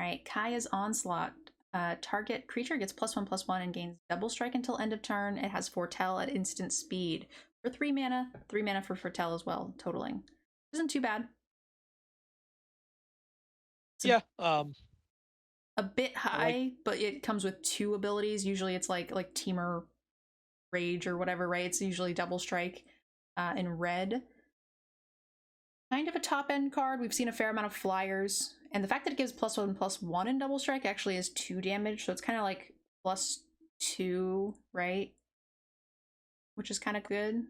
right, Kaya's Onslaught. Target creature gets +1/+1 and gains double strike until end of turn. It has Fortel at instant speed for 3 mana. 3 mana for Fortel as well, totaling. Isn't too bad. It's Yeah. a bit I like. high, but it comes with 2 abilities. Usually it's like Teamer Rage or whatever, right? It's usually double strike in red. Kind of a top end card. We've seen a fair amount of flyers, and the fact that it gives +1/+1 in double strike actually is 2 damage, so it's kind of like +2, right? Which is kind of good.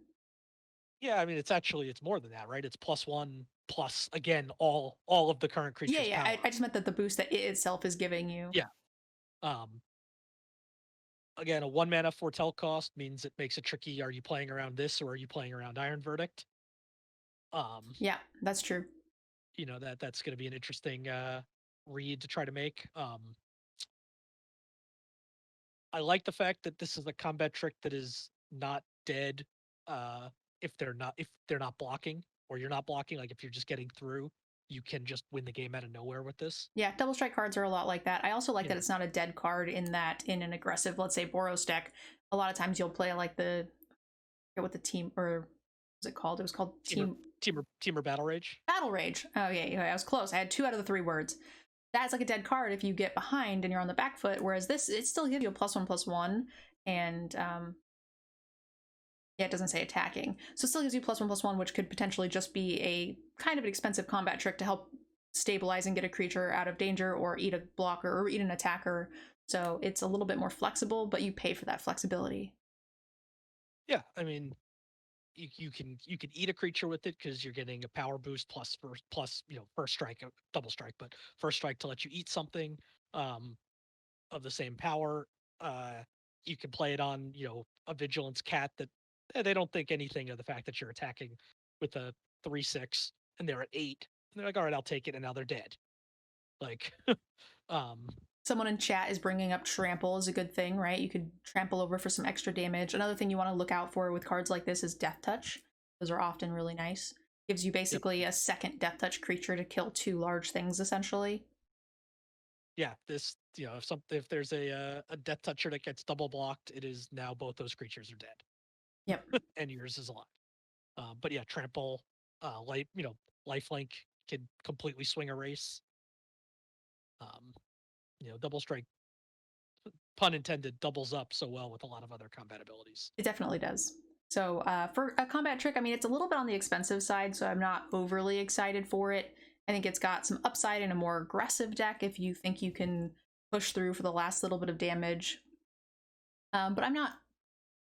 Yeah, I mean, it's more than that, right? It's +1 plus again all of the current Yeah, creature's yeah. I power. just meant that the boost that it itself is giving you. Yeah. Um. Again, a 1 mana foretell cost means it makes it tricky. Are you playing around this or are you playing around Iron Verdict? Um. Yeah, that's true. That's going to be an interesting read to try to make. I like the fact that this is a combat trick that is not dead uh, if they're not blocking or you're not blocking. Like if you're just getting through, you can just win the game out of nowhere with this. Yeah, double strike cards are a lot like that. I also like You that know, it's not a dead card in that in an aggressive, let's say Boros deck, a lot of times you'll play like I forget what the team or what was it called? It was called teamer, Team teamer battle rage. Battle Rage. Oh yeah, I was close. I had 2 out of the 3 words. That's like a dead card if you get behind and you're on the back foot. Whereas this, it still gives you a +1/+1, and yeah, it doesn't say attacking, so it still gives you +1/+1, which could potentially just be a kind of an expensive combat trick to help stabilize and get a creature out of danger, or eat a blocker, or eat an attacker. So it's a little bit more flexible, but you pay for that flexibility. Yeah, I mean, you can eat a creature with it because you're getting a power boost plus first strike, double strike, but first strike to let you eat something um, of the same power. Uh, you can play it on a vigilance cat that they don't think anything of the fact that you're attacking with a 3/6 and they're at 8. And they're like, all right, I'll take it, and now they're dead. Like, um, Someone in chat is bringing up trample is a good thing, right? You could trample over for some extra damage. Another thing you want to look out for with cards like this is death touch. Those are often really nice. Gives you yep, basically a second death touch creature to kill 2 large things essentially. yeah. This, if there's a death toucher that gets double blocked, it is now both those creatures are dead, Yep. and yours is alive. But yeah, trample, lifelink can completely swing a race. Um, double strike, pun intended, doubles up so well with a lot of other combat abilities. It definitely does. So for a combat trick, I mean, it's a little bit on the expensive side, so I'm not overly excited for it. I think it's got some upside in a more aggressive deck if you think you can push through for the last little bit of damage. But I'm not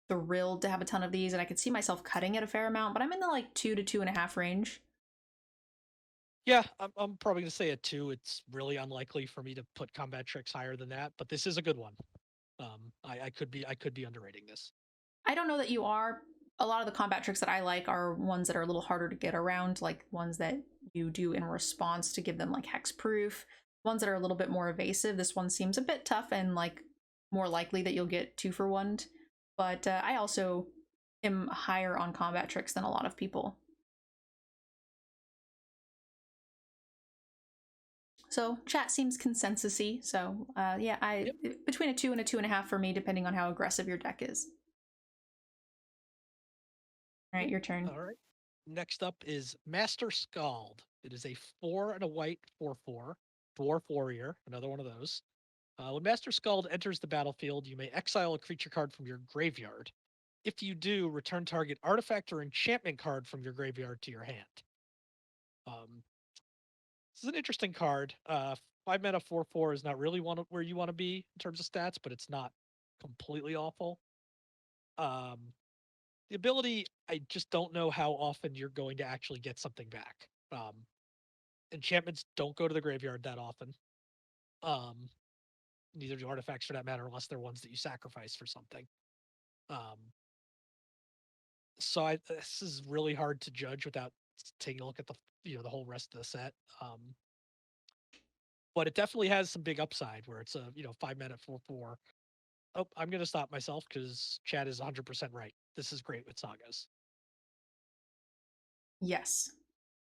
thrilled to have a ton of these, and I could see myself cutting it a fair amount, but I'm in the like 2 to 2.5 range. Yeah, I'm probably gonna say a 2. It's really unlikely for me to put combat tricks higher than that, but this is a good one. I could be underrating this. I don't know that you are. A lot of the combat tricks that I like are ones that are a little harder to get around, like ones that you do in response to give them like hexproof. Ones that are a little bit more evasive. This one seems a bit tough and like more likely that you'll get 2-for-1. But I also am higher on combat tricks than a lot of people. So chat seems consensusy. So yeah, Yep. between a 2 and a 2.5 for me, depending on how aggressive your deck is. All right, Cool. your turn. All right. Next up is Master Scald. It is a 4 and a white 4/4 dwarf warrior. Another one of those. When Master Scald enters the battlefield, you may exile a creature card from your graveyard. If you do, return target artifact or enchantment card from your graveyard to your hand. Um, this is an interesting card. 5 mana 4/4 is not really where you want to be in terms of stats, but it's not completely awful. Um, the ability, I just don't know how often you're going to actually get something back. Enchantments don't go to the graveyard that often. Um, Neither do artifacts for that matter, unless they're ones that you sacrifice for something. Um, this is really hard to judge without taking a look at the whole rest of the set. But it definitely has some big upside where it's a 5 mana 4/4. Oh, I'm gonna stop myself because Chad is 100% right. This is great with sagas. Yes.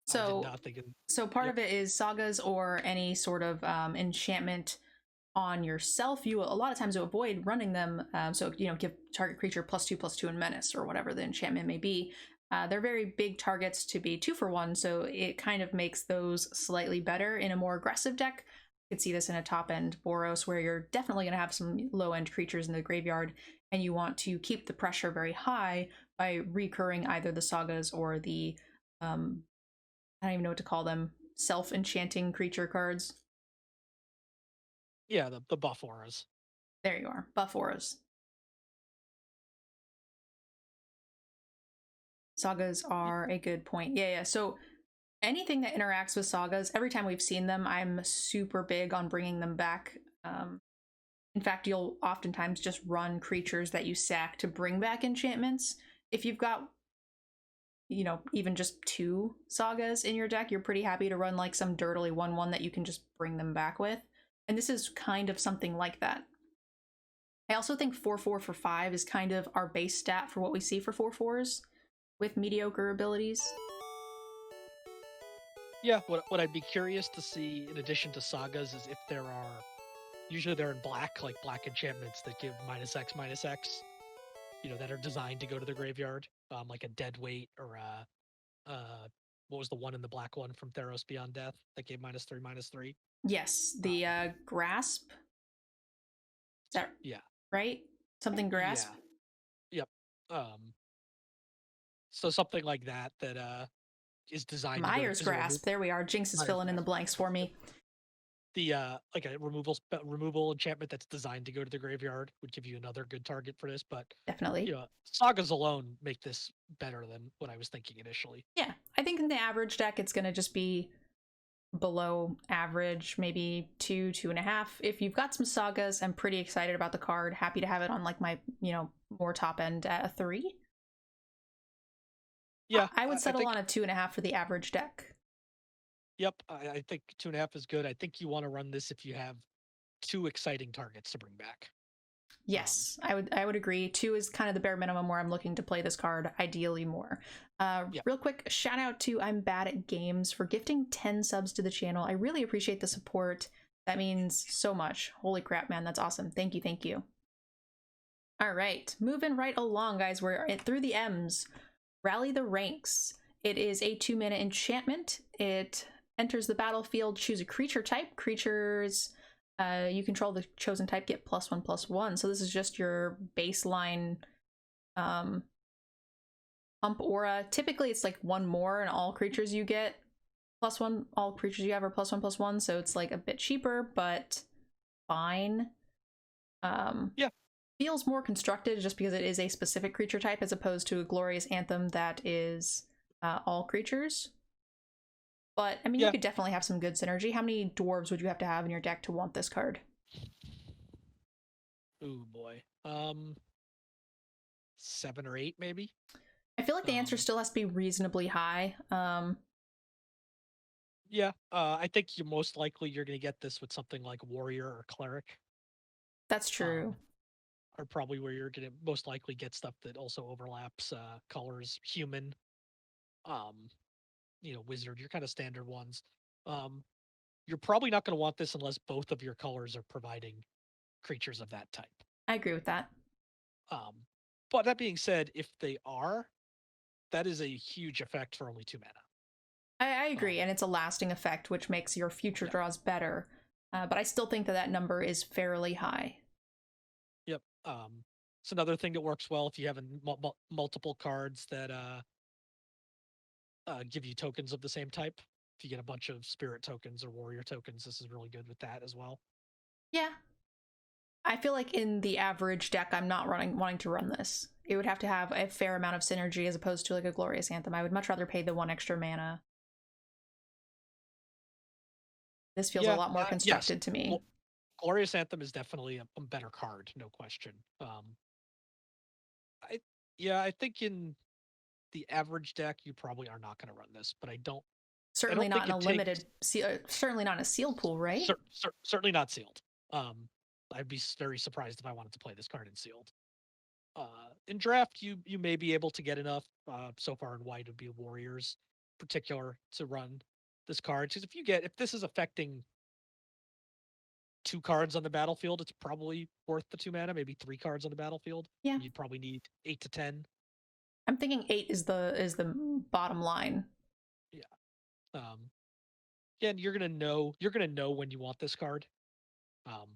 I did So not think. so part Yep. of it is sagas or any sort of enchantment on yourself. You a lot of times to avoid running them. So give target creature +2/+2 in menace or whatever the enchantment may be. They're very big targets to be 2 for 1, so it kind of makes those slightly better in a more aggressive deck. You could see this in a top end Boros where you're definitely going to have some low end creatures in the graveyard, and you want to keep the pressure very high by recurring either the sagas or the I don't even know what to call them, self enchanting creature cards. Yeah, the buff auras. There you are, buff auras. Sagas Y- are a good point. Yeah, yeah. So anything that interacts with sagas, every time we've seen them, I'm super big on bringing them back. In fact, you'll oftentimes just run creatures that you sack to bring back enchantments. If you've got, even just 2 sagas in your deck, you're pretty happy to run like some dirtily 1/1 that you can just bring them back with. And this is kind of something like that. I also think 4/4 for 5 is kind of our base stat for what we see for 4/4s with mediocre abilities. Yeah, what I'd be curious to see in addition to sagas is if there are, usually they're in black, like black enchantments that give -X/-X, that are designed to go to the graveyard, like a dead weight or what was the one in the black one from Theros Beyond Death that gave -3/-3? Yes, Um, the grasp. Is that yeah, right? Something grasp? yeah, yep. So something like that is designed to go to Myers is a remove grasp. There we are. Jinx is filling in the blanks for me. the like a removal enchantment that's designed to go to the graveyard would give you another good target for this. But Definitely. sagas alone make this better than what I was thinking initially. Yeah, I think in the average deck, it's going to just be below average, maybe 2, 2.5. If you've got some sagas, I'm pretty excited about the card. Happy to have it on like my, more top end at a 3. Yeah, I would I settle think. on a 2.5 for the average deck. Yep, I think 2.5 is good. I think you want to run this if you have two exciting targets to bring back. Um, Yes, I would agree. 2 is kind of the bare minimum where I'm looking to play this card, ideally more. yeah, Real quick, shout out to I'm Bad at Games for gifting 10 subs to the channel. I really appreciate the support. That means so much. Holy crap, man, that's awesome. Thank you, thank you. All right, moving right along, guys. We're through the M's. Rally the Ranks. It is a 2-mana enchantment. It enters the battlefield, choose a creature type. Creatures you control the chosen type get +1/+1. So this is just your baseline um, pump aura. Typically, it's like one more, and all creatures you get +1. All creatures you have are +1/+1. So it's like a bit cheaper, but fine. yeah, Feels more constructed just because it is a specific creature type as opposed to a glorious anthem that is all creatures. But I mean, you yeah. could definitely have some good synergy. How many dwarves would you have to have in your deck to want this card? Oh boy. 7 or 8 maybe. I feel like the answer Um, still has to be reasonably high. yeah. I think you're going to get this with something like warrior or cleric. That's true. Um, are probably where you're going to most likely get stuff that also overlaps colors. Human, um, wizard. Your kind of standard ones. Um, you're probably not going to want this unless both of your colors are providing creatures of that type. I agree with that. Um, but that being said, if they are, that is a huge effect for only 2 mana. I agree, Um, and it's a lasting effect, which makes your future yeah, draws better. But I still think that that number is fairly high. yep. It's another thing that works well if you have multiple cards that give you tokens of the same type. If you get a bunch of spirit tokens or warrior tokens, this is really good with that as well. Yeah, I feel like in the average deck, I'm not wanting to run this. It would have to have a fair amount of synergy as opposed to like a glorious anthem. I would much rather pay the 1 extra mana. This feels a Yeah, lot more yes. constructed to me. Glorious Anthem is definitely a better card, no question. I yeah, I think in the average deck you probably are not going to run this, but I Certainly don't not think in a it takes. limited, certainly not in a sealed pool, right? Certainly not sealed. Um, I'd be very surprised if I wanted to play this card in sealed. In draft, you may be able to get enough. So far in white, would be warriors. particular to run this card. Because if this is affecting 2 cards on the battlefield, it's probably worth the 2 mana. Maybe 3 cards on the battlefield. Yeah. You'd probably need 8 to 10. I'm thinking 8 is the bottom line. Yeah. Again, you're gonna know when you want this card. Um,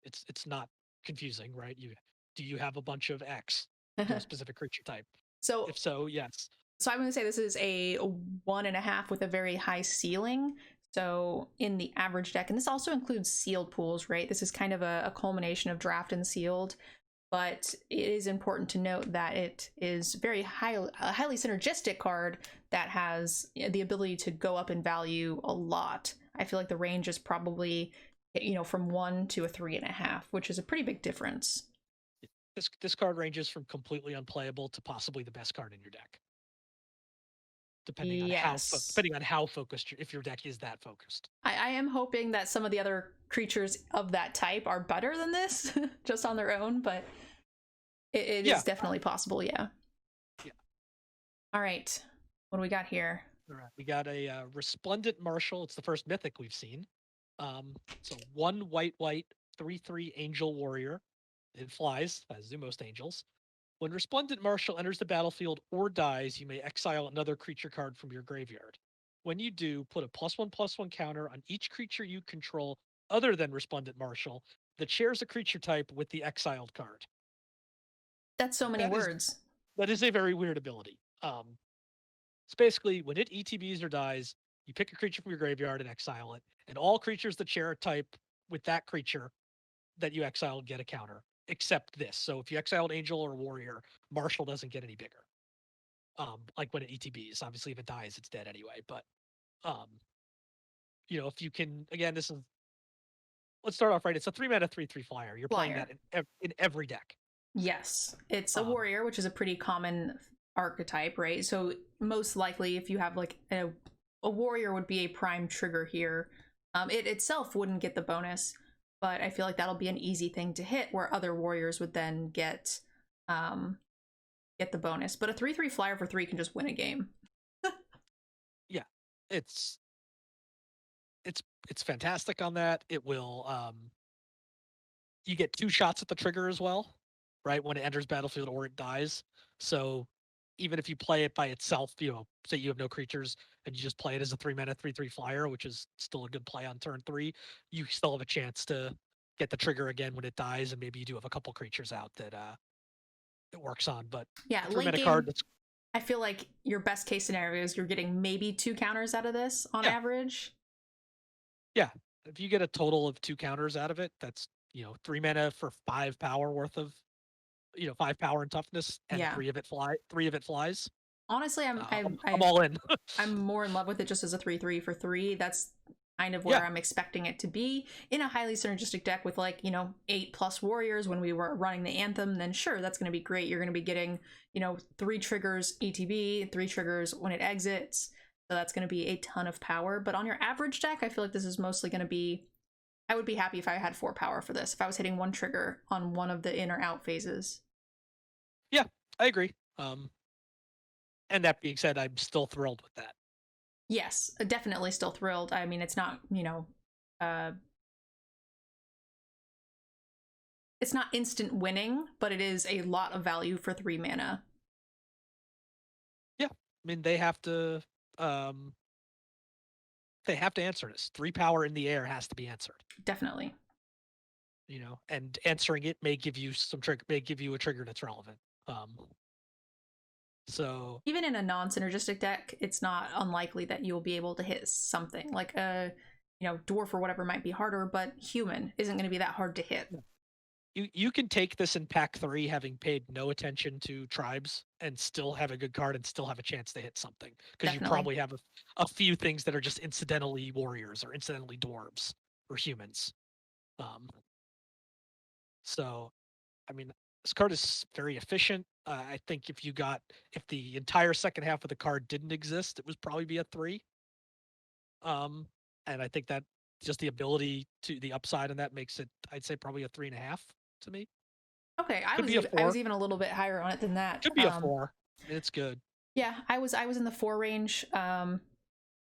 it's not confusing, right? Do you have a bunch of X, a specific creature type? So If so, yes. So I'm going to say this is a 1.5 with a very high ceiling. So in the average deck, and this also includes sealed pools, right? This is kind of a culmination of draft and sealed, but it is important to note that it is a highly synergistic card that has the ability to go up in value a lot. I feel like the range is probably, from 1 to a 3.5, which is a pretty big difference. This card ranges from completely unplayable to possibly the best card in your deck, depending on how focused if your deck is that focused. I am hoping that some of the other creatures of that type are better than this, just on their own, but it is definitely possible, yeah. Yeah. All right, what do we got here? All right, we got a resplendent marshal. It's the first mythic we've seen. So 1 white 3/3 angel warrior. It flies, as do most angels. When resplendent marshal enters the battlefield or dies, you may exile another creature card from your graveyard. When you do, put a +1/+1 counter on each creature you control other than resplendent marshal that shares a creature type with the exiled card. That's so many words. That is a very weird ability. It's basically when it ETBs or dies, you pick a creature from your graveyard and exile it, and all creatures that share a type with that creature that you exiled get a counter, except this. So if you exiled angel or warrior, marshal doesn't get any bigger. Like when it ETBs, obviously if it dies, it's dead anyway. But if you can, again, let's start off right. It's a 3 mana 3/3 flyer. You're playing that in every deck. Yes, it's a warrior, which is a pretty common archetype, right? So most likely, if you have like a warrior, would be a prime trigger here. It itself wouldn't get the bonus, but I feel like that'll be an easy thing to hit, where other warriors would then get the bonus. But a 3/3 flyer for 3 can just win a game. Yeah, it's fantastic on that. It will you get 2 shots at the trigger as well, right? When it enters battlefield or it dies. So even if you play it by itself, say you have no creatures and you just play it as a 3 mana 3/3 flyer, which is still a good play on turn 3, you still have a chance to get the trigger again when it dies, and maybe you do have a couple creatures out that it works on. But yeah, 3 mana card that's I feel like your best case scenario is you're getting maybe 2 counters out of this on average. Yeah. If you get a total of 2 counters out of it, that's 3 mana for 5 power worth of 5 power and toughness, and 3 of it flies. Honestly, I'm all in. I'm more in love with it just as a 3/3 for 3. That's kind of where I'm expecting it to be in a highly synergistic deck with 8+ warriors. When we were running the anthem, then sure, that's going to be great. You're going to be getting 3 triggers ETB, 3 triggers when it exits, so that's going to be a ton of power. But on your average deck, I feel like this is mostly going to be, I would be happy if I had 4 power for this, if I was hitting 1 trigger on one of the in or out phases. Yeah, I agree. And that being said, I'm still thrilled with that. Yes, definitely still thrilled. I mean, it's not, it's not instant winning, but it is a lot of value for 3 mana. Yeah, I mean, they have to answer this. 3 power in the air has to be answered. Definitely. And answering it may give you a trigger that's relevant. So even in a non-synergistic deck, it's not unlikely that you'll be able to hit something like a dwarf or whatever might be harder, but human isn't going to be that hard to hit. You can take this in pack 3 having paid no attention to tribes and still have a good card and still have a chance to hit something, because you probably have a few things that are just incidentally warriors or incidentally dwarves or humans. So I mean, this card is very efficient. I think if the entire second half of the card didn't exist, it would probably be a 3. And I think that just the ability to the upside in that makes it, I'd say, probably a 3.5 to me. Okay, I was even a little bit higher on it than that. Could be a 4. It's good. Yeah, I was in the 4 range.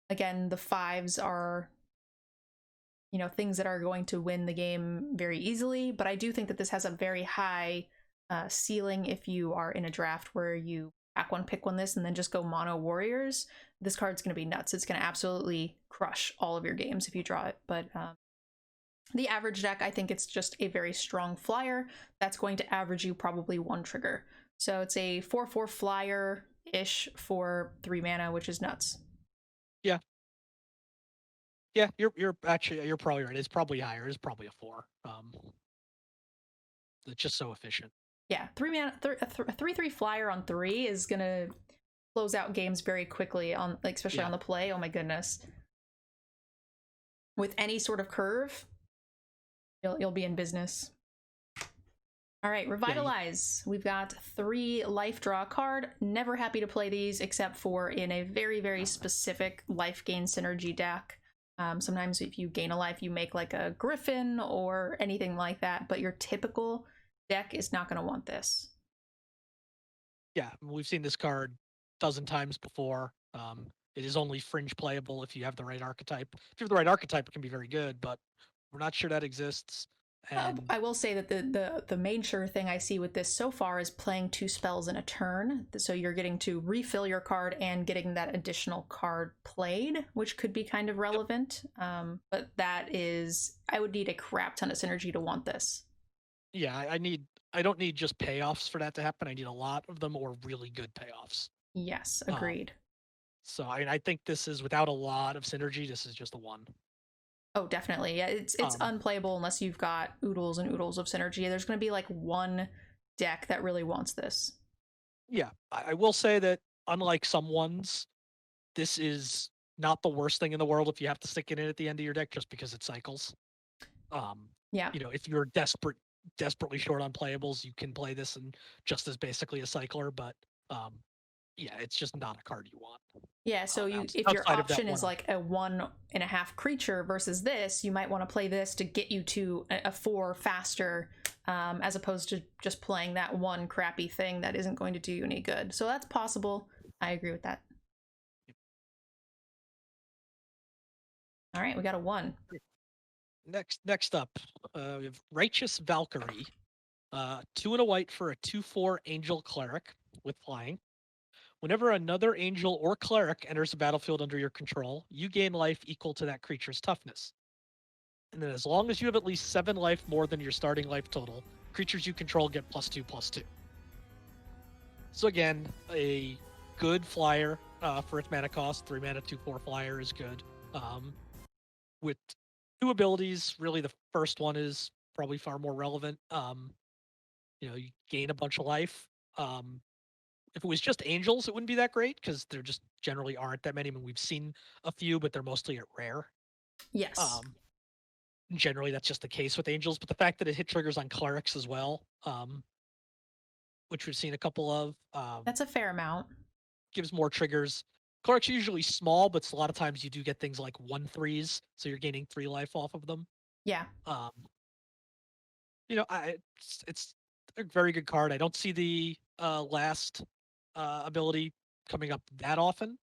Again, the 5s are, things that are going to win the game very easily, but I do think that this has a very high ceiling if you are in a draft where you pack one, pick one this, and then just go mono warriors. This card's going to be nuts. It's going to absolutely crush all of your games if you draw it. But the average deck, I think it's just a very strong flyer that's going to average you probably 1 trigger. So it's a 4/4 flyer ish for 3 mana, which is nuts. Yeah, yeah, you're probably right. It's probably higher. It's probably a 4. It's just so efficient. Yeah, 3 mana, a 3/3 flyer on 3 is gonna close out games very quickly on, like, especially Yeah, on the play. Oh my goodness. With any sort of curve, you'll be in business. All right, yeah, Revitalize. We've got 3 life draw card. Never happy to play these except for in a very, very specific life gain synergy deck. Sometimes if you gain a life, you make like a griffin or anything like that, but your typical deck is not going to want this. yeah. We've seen this card dozen times before. It is only fringe playable if you have the right archetype. If you have the right archetype, it can be very good, but we're not sure that exists. And I will say that the main sure thing I see with this so far is playing 2 spells in a turn. So you're getting to refill your card and getting that additional card played, which could be kind of yep, relevant. But that is, I would need a crap ton of synergy to want this. yeah, I don't need just payoffs for that to happen. I need a lot of them or really good payoffs. Yes, Um, agreed. so I think this is without a lot of synergy. This is just a 1. Oh, definitely. Yeah, it's Um, unplayable unless you've got oodles and oodles of synergy. There's going to be like one deck that really wants this. yeah, I will say that unlike some ones, this is not the worst thing in the world if you have to stick it in at the end of your deck just because it cycles. Um, Yeah. if you're desperately short on playables, you can play this and just as basically a cycler, but um, yeah, it's just not a card you want. Yeah, so if your Outside of that option one is like a 1.5 creature versus this, you might want to play this to get you to a 4 faster, as opposed to just playing that one crappy thing that isn't going to do you any good. So that's possible. I agree with that. All right, we got a 1. next up, we have Righteous Valkyrie, 2 and a white for a 2/4 angel cleric with flying. Whenever another angel or cleric enters the battlefield under your control, you gain life equal to that creature's toughness. And then as long as you have at least 7 life more than your starting life total, creatures you control get +2/+2. So again, a good flyer for its mana cost. 3 mana, 2/4 flyer is good. With 2 abilities, really the first one is probably far more relevant. You gain a bunch of life. If it was just angels, it wouldn't be that great because there just generally aren't that many. I mean, we've seen a few, but they're mostly at rare. Yes, Um, Generally, that's just the case with angels. But the fact that it hit triggers on clerics as well, which we've seen a couple of, that's a fair amount. gives more triggers. Clerics are usually small, but a lot of times you do get things like 1/3s, so you're gaining 3 life off of them. Yeah. Um, it's a very good card. I don't see the last ability coming up that often,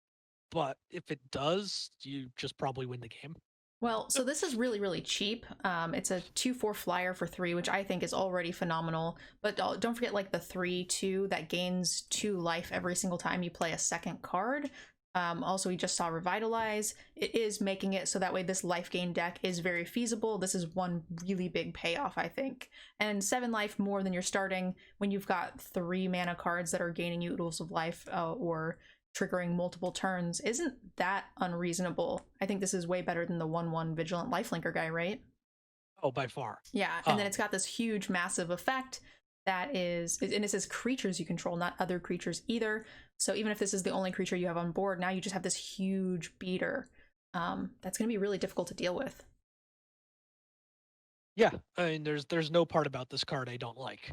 but if it does, you just probably win the game. Well, so this is really, really cheap. It's a 2/4 flyer for 3, which I think is already phenomenal. But don't forget, like, the 3/2 that gains 2 life every single time you play a second card. Also, we just saw Revitalize. It is making it so that way this life gain deck is very feasible. This is one really big payoff, I think. And 7 life more than you're starting when you've got 3 mana cards that are gaining you oodles of life, or triggering multiple turns isn't that unreasonable. I think this is way better than the 1/1 Vigilant Lifelinker guy, right? Oh, by far. Yeah, and then Um, it's got this huge, massive effect that is, and it says creatures you control, not other creatures either. So even if this is the only creature you have on board, now you just have this huge beater. That's going to be really difficult to deal with. yeah, I mean, there's no part about this card I don't like.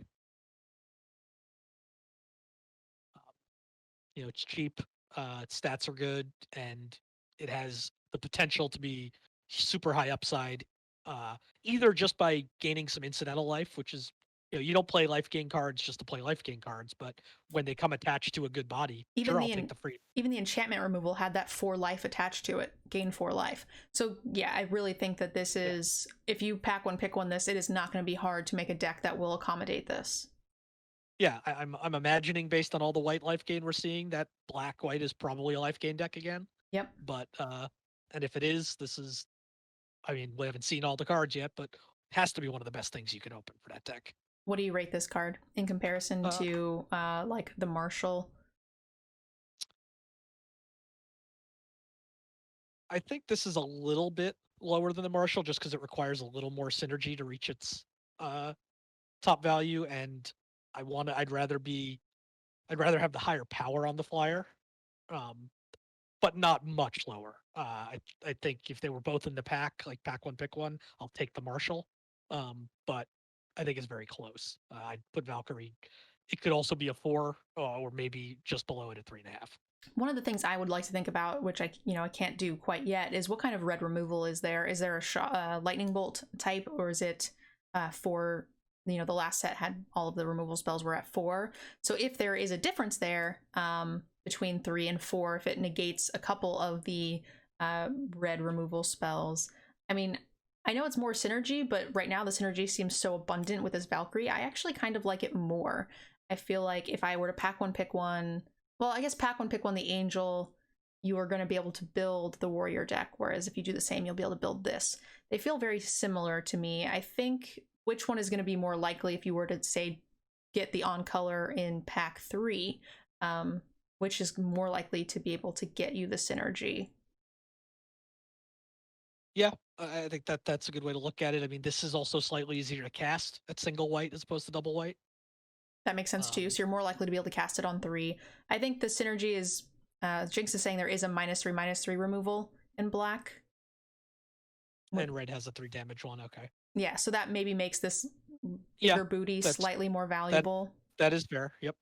It's cheap, its stats are good, and it has the potential to be super high upside, either just by gaining some incidental life, which is You don't play life gain cards just to play life gain cards, but when they come attached to a good body, Even sure, I'll the take the free. even the enchantment removal had that 4 life attached to it, gain 4 life. So yeah, I really think that this Yeah, is, if you pack one, pick one, this, it is not going to be hard to make a deck that will accommodate this. yeah. I'm imagining based on all the white life gain we're seeing that black white is probably a life gain deck again. Yep. But and if it is, this is. I mean, we haven't seen all the cards yet, but it has to be one of the best things you can open for that deck. What do you rate this card in comparison Uh, to like the Marshall? I think this is a little bit lower than the Marshall just because it requires a little more synergy to reach its uh, top value, and I'd rather have the higher power on the flyer, um, but not much lower. I think if they were both in the pack, like pack one, pick one, I'll take the Marshall. But I think it's very close. I'd put Valkyrie. It could also be a 4, or maybe just below it at 3.5. One of the things I would like to think about, which I can't do quite yet, is what kind of red removal is there? Is there a lightning bolt type, or is it for, the last set had all of the removal spells were at 4. So if there is a difference there between 3 and 4, if it negates a couple of the red removal spells, I mean, I know it's more synergy, but right now the synergy seems so abundant with this Valkyrie. I actually kind of like it more. I feel like if I were to pack one, pick one, well, I guess pack one, pick one, the angel, you are going to be able to build the warrior deck, whereas if you do the same, you'll be able to build this. They feel very similar to me. I think which one is going to be more likely if you were to, say, get the on color in pack 3, which is more likely to be able to get you the synergy. Yeah, I think that's a good way to look at it. I mean, this is also slightly easier to cast at single white as opposed to double white. That makes sense too. Um, So you're more likely to be able to cast it on 3. I think the synergy is, Jinx is saying there is a -3/-3 removal in black. and red has a 3 damage one. Okay. Yeah, so that maybe makes this Yeah, bigger booty that's slightly more that valuable. that is fair. Yep.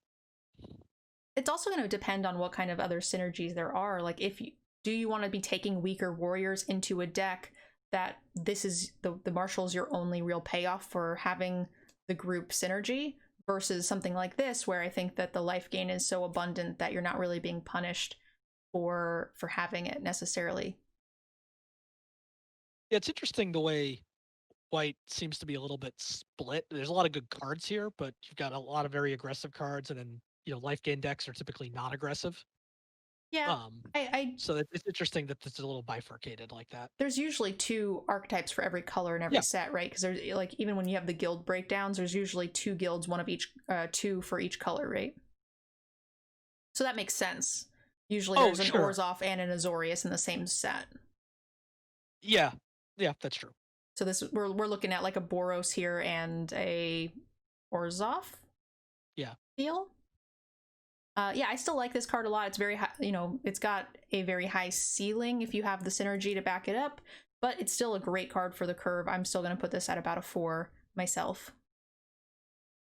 It's also going to depend on what kind of other synergies there are. Like, if you do, you want to be taking weaker warriors into a deck that this is the Marshall's your only real payoff for having the group synergy, versus something like this where I think that the life gain is so abundant that you're not really being punished for having it necessarily. Yeah, it's interesting the way white seems to be a little bit split. There's a lot of good cards here, but you've got a lot of very aggressive cards, and then life gain decks are typically not aggressive. Yeah, Um, I so it's interesting that it's a little bifurcated like that. there's usually 2 archetypes for every color in every Yeah. set, right? Because there's, like, even when you have the guild breakdowns, there's usually 2 guilds, one of each, 2 for each color, right? So that makes sense. Usually Oh, there's an sure. Orzhov and an Azorius in the same set. Yeah. Yeah, that's true. So this, we're looking at like a Boros here and a Orzhov Yeah. deal. Yeah, I still like this card a lot. It's very high, it's got a very high ceiling if you have the synergy to back it up, but it's still a great card for the curve. I'm still going to put this at about a 4 myself.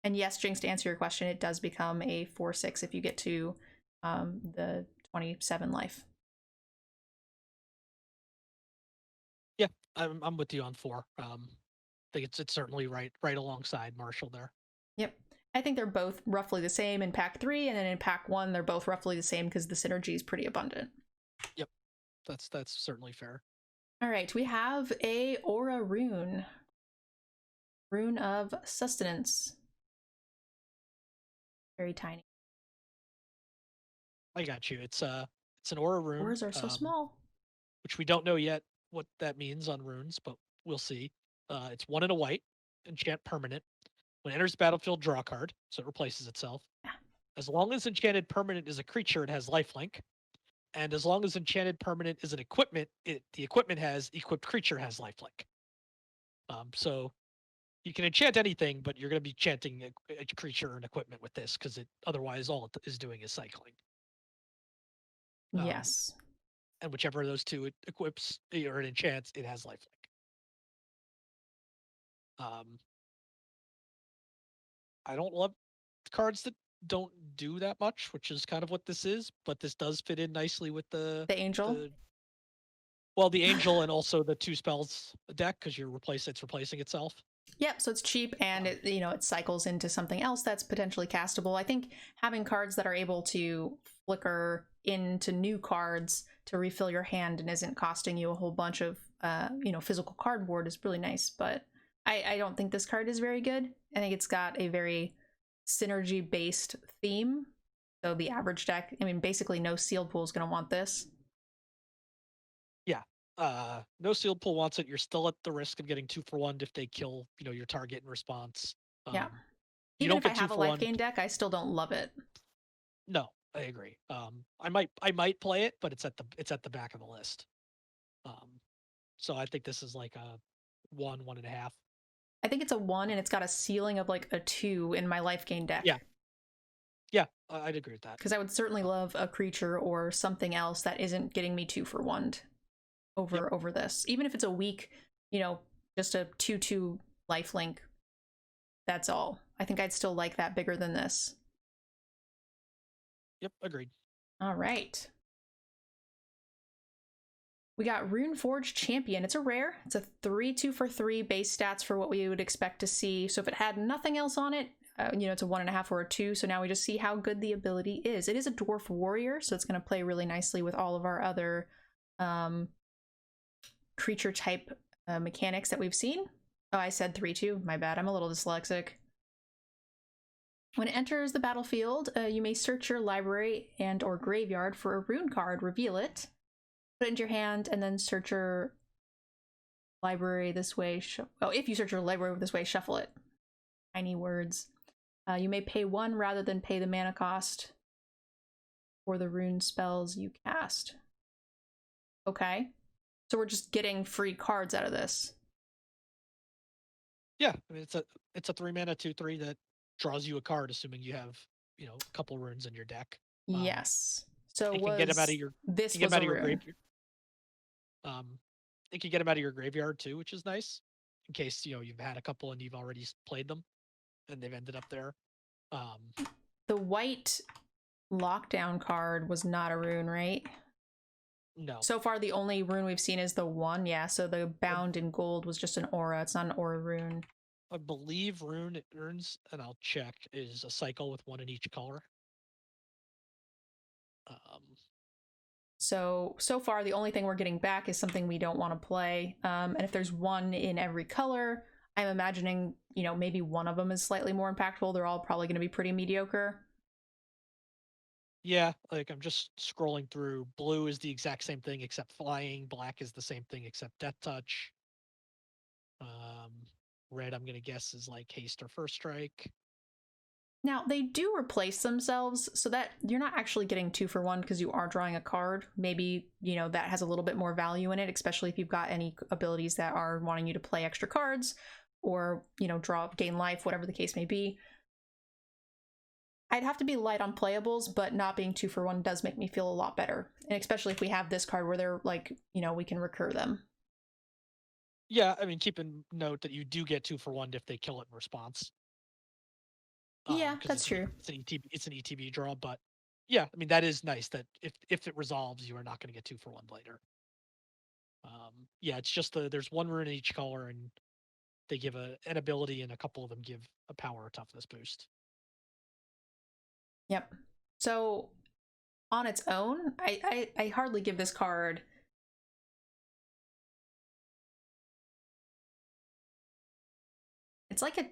And yes, Jinx, to answer your question, it does become a 4/6 if you get to the 27 life. Yeah, I'm with you on 4. I think it's certainly right alongside Marshall there. Yep. I think they're both roughly the same in pack 3, and then in pack 1, they're both roughly the same because the synergy is pretty abundant. Yep. That's certainly fair. All right, we have a Aura Rune. Rune of Sustenance. Very tiny. I got you. It's an aura rune, Auras are so small. which we don't know yet what that means on runes, but we'll see. It's 1 and a white, enchant permanent. When it enters the battlefield, draw a card, so it replaces itself. Yeah. As long as enchanted permanent is a creature, it has lifelink. And as long as enchanted permanent is an equipment, the equipment has equipped creature has lifelink. So you can enchant anything, but you're going to be chanting a creature and equipment with this because otherwise all it is doing is cycling. Um, Yes. and whichever of those two it equips or it enchants, it has lifelink. Um, I don't love cards that don't do that much, which is kind of what this is, but this does fit in nicely with The Angel. the the angel and also the 2 spells deck because it's replacing itself. Yep, so it's cheap and Um, it cycles into something else that's potentially castable. I think having cards that are able to flicker into new cards to refill your hand and isn't costing you a whole bunch of physical cardboard is really nice. But I don't think this card is very good. I think it's got a very synergy based theme. So the average deck, I mean, basically no sealed pool is going to want this. yeah. No sealed pool wants it. You're still at the risk of getting 2 for 1 if they kill, your target in response. Yeah. You Even don't if I get two have a for life one. gain deck, I still don't love it. No, I agree. I might play it, but it's at the back of the list. Um, so I think this is like a 1.5. I think it's a one Uh, and it's got a ceiling of like a two in my life gain yeah, deck. yeah, I'd agree with that. Because I would certainly Uh, love a creature or something else that isn't getting me 2 for 1 yep, over this. Even if it's a weak, you know, just a 2/2 lifelink, that's all. I think I'd still like that bigger than this. yep, agreed. All right. We got Runeforge Champion. It's a rare. It's a 3/2 for 3 base stats for what we would expect to see. So if it had nothing else on it, it's a 1.5 or a 2. So now we just see how good the ability is. It is a dwarf warrior, so it's going to play really nicely with all of our other um, creature type mechanics that we've seen. Oh, I said 3/2. My bad. I'm a little dyslexic. When it enters the battlefield, you may search your library and or graveyard for a rune card, reveal it, put it into your hand, and then search your library this way. If you search your library this way, shuffle it. Tiny words. You may pay 1 rather than pay the mana cost for the rune spells you cast. Okay. So we're just getting free cards out of this. Yeah, I mean it's a 3 mana 2/3 that draws you a card, assuming you have a couple runes in your deck. Um, Yes. So it can get them out of was your this can get was them a out of your rune. graveyard. It can get them out of your graveyard too, which is nice in case you've had a couple and you've already played them and they've ended up there. Um, The white lockdown card was not a rune, right? no, So far, the only rune we've seen is the one. Yeah, so the I, bound in gold was just an aura. It's not an aura rune. I believe rune runes, and I'll check, is a cycle with one in each color. Um, So far, the only thing we're getting back is something we don't want to play. And if there's one in every color, I'm imagining, maybe one of them is slightly more impactful. They're all probably going to be pretty mediocre. yeah, like I'm just scrolling through. Blue is the exact same thing except flying. Black is the same thing except death touch. Um, red, I'm gonna guess, is like haste or first strike. Now, they do replace themselves so that you're not actually getting 2 for 1 because you are drawing a card. Maybe, that has a little bit more value in it, especially if you've got any abilities that are wanting you to play extra cards or, gain life, whatever the case may be. I'd have to be light on playables, but not being 2 for 1 does make me feel a lot better. And especially if we have this card where they're like, we can recur them. Yeah, I mean, keep in note that you do get 2 for 1 if they kill it in response. Yeah, Because that's it's an true. it's an ETB it's an ETB draw. But yeah, I mean that is nice that if it resolves, you are not going to get 2 for 1 later. Yeah, it's just there's one rune in each color, and they give an ability, and a couple of them give a power or toughness boost. Yep. So on its own, I hardly give this card. It's like a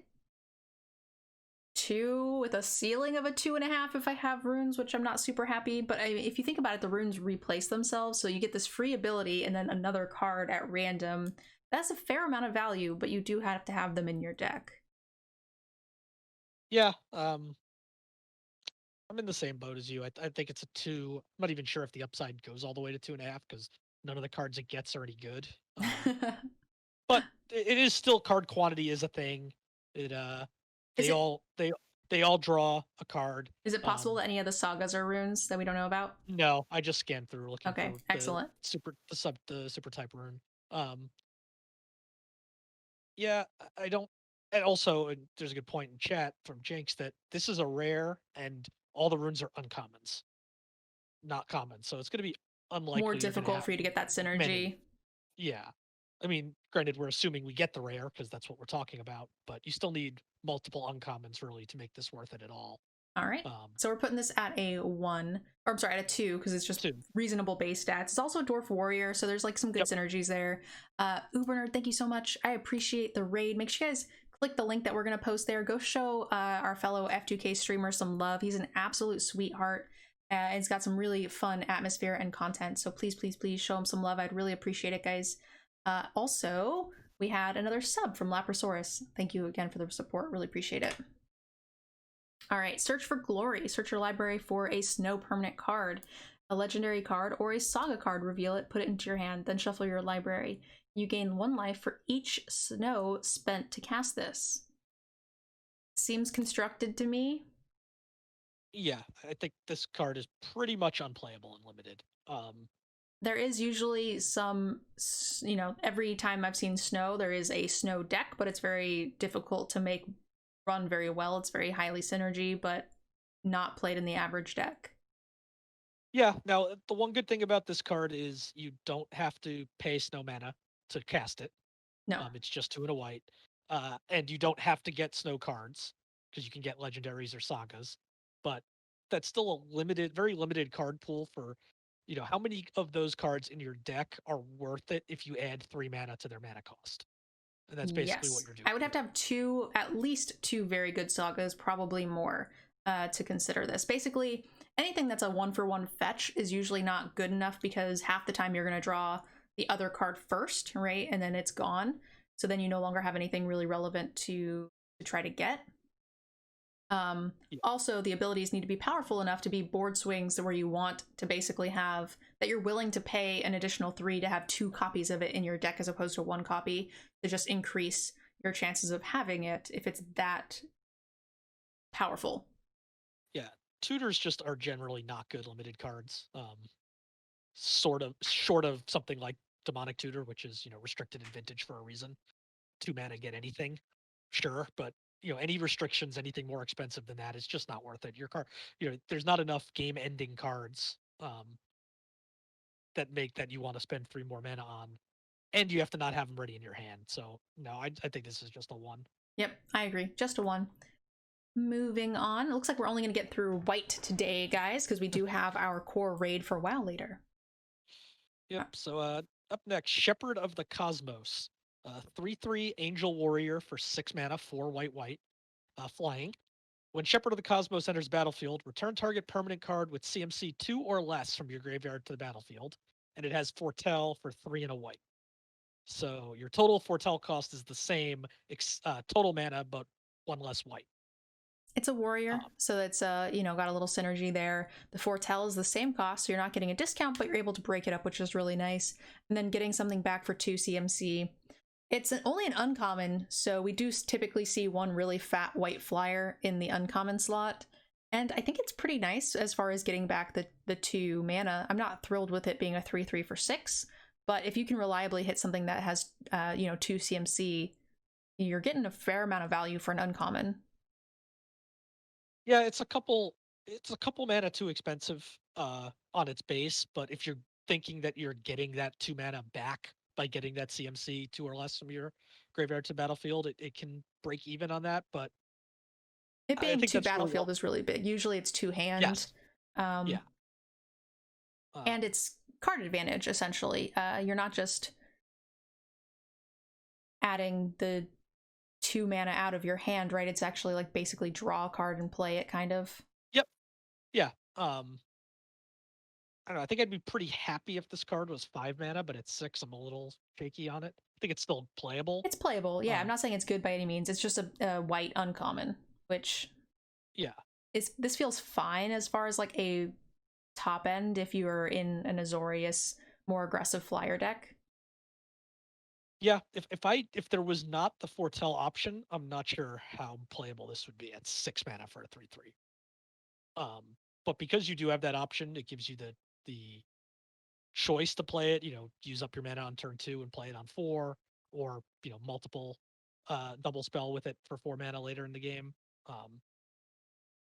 2 with a ceiling of a 2.5 if I have runes, which I'm not super happy. But if you think about it, the runes replace themselves, so you get this free ability and then another card at random. That's a fair amount of value, but you do have to have them in your deck. Yeah, I'm in the same boat as you. I think it's a 2. I'm not even sure if the upside goes all the way to 2.5 because none of the cards it gets are any good. But it is still, card quantity is a thing. It Is they it all they they all draw a card. is it possible that any of the sagas are runes that we don't know about? No, I just scanned through looking Okay, for excellent. the super type rune. Um, yeah, I don't. And also, there's a good point in chat from Jinx that this is a rare, and all the runes are uncommons, not common. So it's going to be More unlikely you're going to difficult have for you to get that many. synergy. Yeah. I mean, granted, we're assuming we get the rare because that's what we're talking about, but you still need multiple uncommons really to make this worth it at all. All right. Um, So we're putting this at a 1, or I'm sorry, at a 2 because it's just two. reasonable base stats. It's also a dwarf warrior, so there's like some good Yep. synergies there. Ubernerd, thank you so much. I appreciate the raid. Make sure you guys click the link that we're going to post there. Go show our fellow F2K streamer some love. He's an absolute sweetheart. He's got some really fun atmosphere and content. So please, please, please show him some love. I'd really appreciate it, guys. Also, we had another sub from Laprosaurus. Thank you again for the support. Really appreciate it. All right, search for glory. Search your library for a snow permanent card, a legendary card, or a saga card. Reveal it, put it into your hand, then shuffle your library. You gain 1 life for each snow spent to cast this. Seems constructed to me. Yeah, I think this card is pretty much unplayable and limited. There is usually some, every time I've seen snow, there is a snow deck, but it's very difficult to make run very well. It's very highly synergy, but not played in the average deck. Yeah. Now, the one good thing about this card is you don't have to pay snow mana to cast it. No. It's just 2 and a white, and you don't have to get snow cards because you can get legendaries or sagas. But that's still a limited, very limited card pool for, how many of those cards in your deck are worth it if you add 3 mana to their mana cost, and that's basically what Yes. you're doing I would have to here. have two, at least two very good sagas, probably more, to consider this. Basically, anything that's a 1-for-1 fetch is usually not good enough because half the time you're going to draw the other card first, right? And then it's gone. So then you no longer have anything really relevant to try to get. Yeah. Also, the abilities need to be powerful enough to be board swings where you want to basically have that you're willing to pay an additional 3 to have 2 copies of it in your deck as opposed to 1 copy to just increase your chances of having it if it's that powerful. Yeah. Tutors just are generally not good limited cards. Sort of short of something like demonic tutor, which is restricted in vintage for a reason. 2 mana get anything, sure, but any restrictions, anything more expensive than that is just not worth it. Your card, there's not enough game ending cards that make that you want to spend 3 more mana on, and you have to not have them ready in your hand. So no, I think this is just a 1. Yep, I agree. Just a 1. Moving on. It looks like we're only going to get through white today, guys, because we do have our core raid for WoW later. Yep. So up next, Shepherd of the Cosmos, 3/3 Angel Warrior for 6 mana, 4 white, flying. When Shepherd of the Cosmos enters battlefield, return target permanent card with CMC 2 or less from your graveyard to the battlefield, and it has fortel for 3 and a white. So your total fortel cost is the same total mana, but 1 less white. It's a warrior, Um, so it's got a little synergy there. The foretell is the same cost, so you're not getting a discount, but you're able to break it up, which is really nice. And then getting something back for 2 CMC. It's only an uncommon, so we do typically see one really fat white flyer in the uncommon slot. And I think it's pretty nice as far as getting back the 2 mana. I'm not thrilled with it being a 3/3 for 6, but if you can reliably hit something that has 2 CMC, you're getting a fair amount of value for an uncommon. yeah, it's a couple mana too expensive on its base, but if you're thinking that you're getting that 2 mana back by getting that CMC 2 or less from your graveyard to battlefield, it can break even on that. But It I being think 2 that's still battlefield is really big. Usually it's 2 hand. yes, Um, yeah. Um, and it's card advantage, essentially. You're not just adding the 2 mana out of your hand, right? It's actually like basically draw a card and play it, kind of. yep, yeah. I don't know. I think I'd be pretty happy if this card was 5 mana, but it's 6. I'm a little shaky on it. I think it's still playable. It's playable. Yeah, I'm Um, not saying it's good by any means. It's just a white uncommon, which yeah, is this feels fine as far as like a top end if you are in an Azorius more aggressive flyer deck. yeah. If there was not the foretell option, I'm not sure how playable this would be at 6 mana for a 3/3. But because you do have that option, it gives you the choice to play it. Use up your mana on turn 2 and play it on 4, or multiple double spell with it for 4 mana later in the game. Um,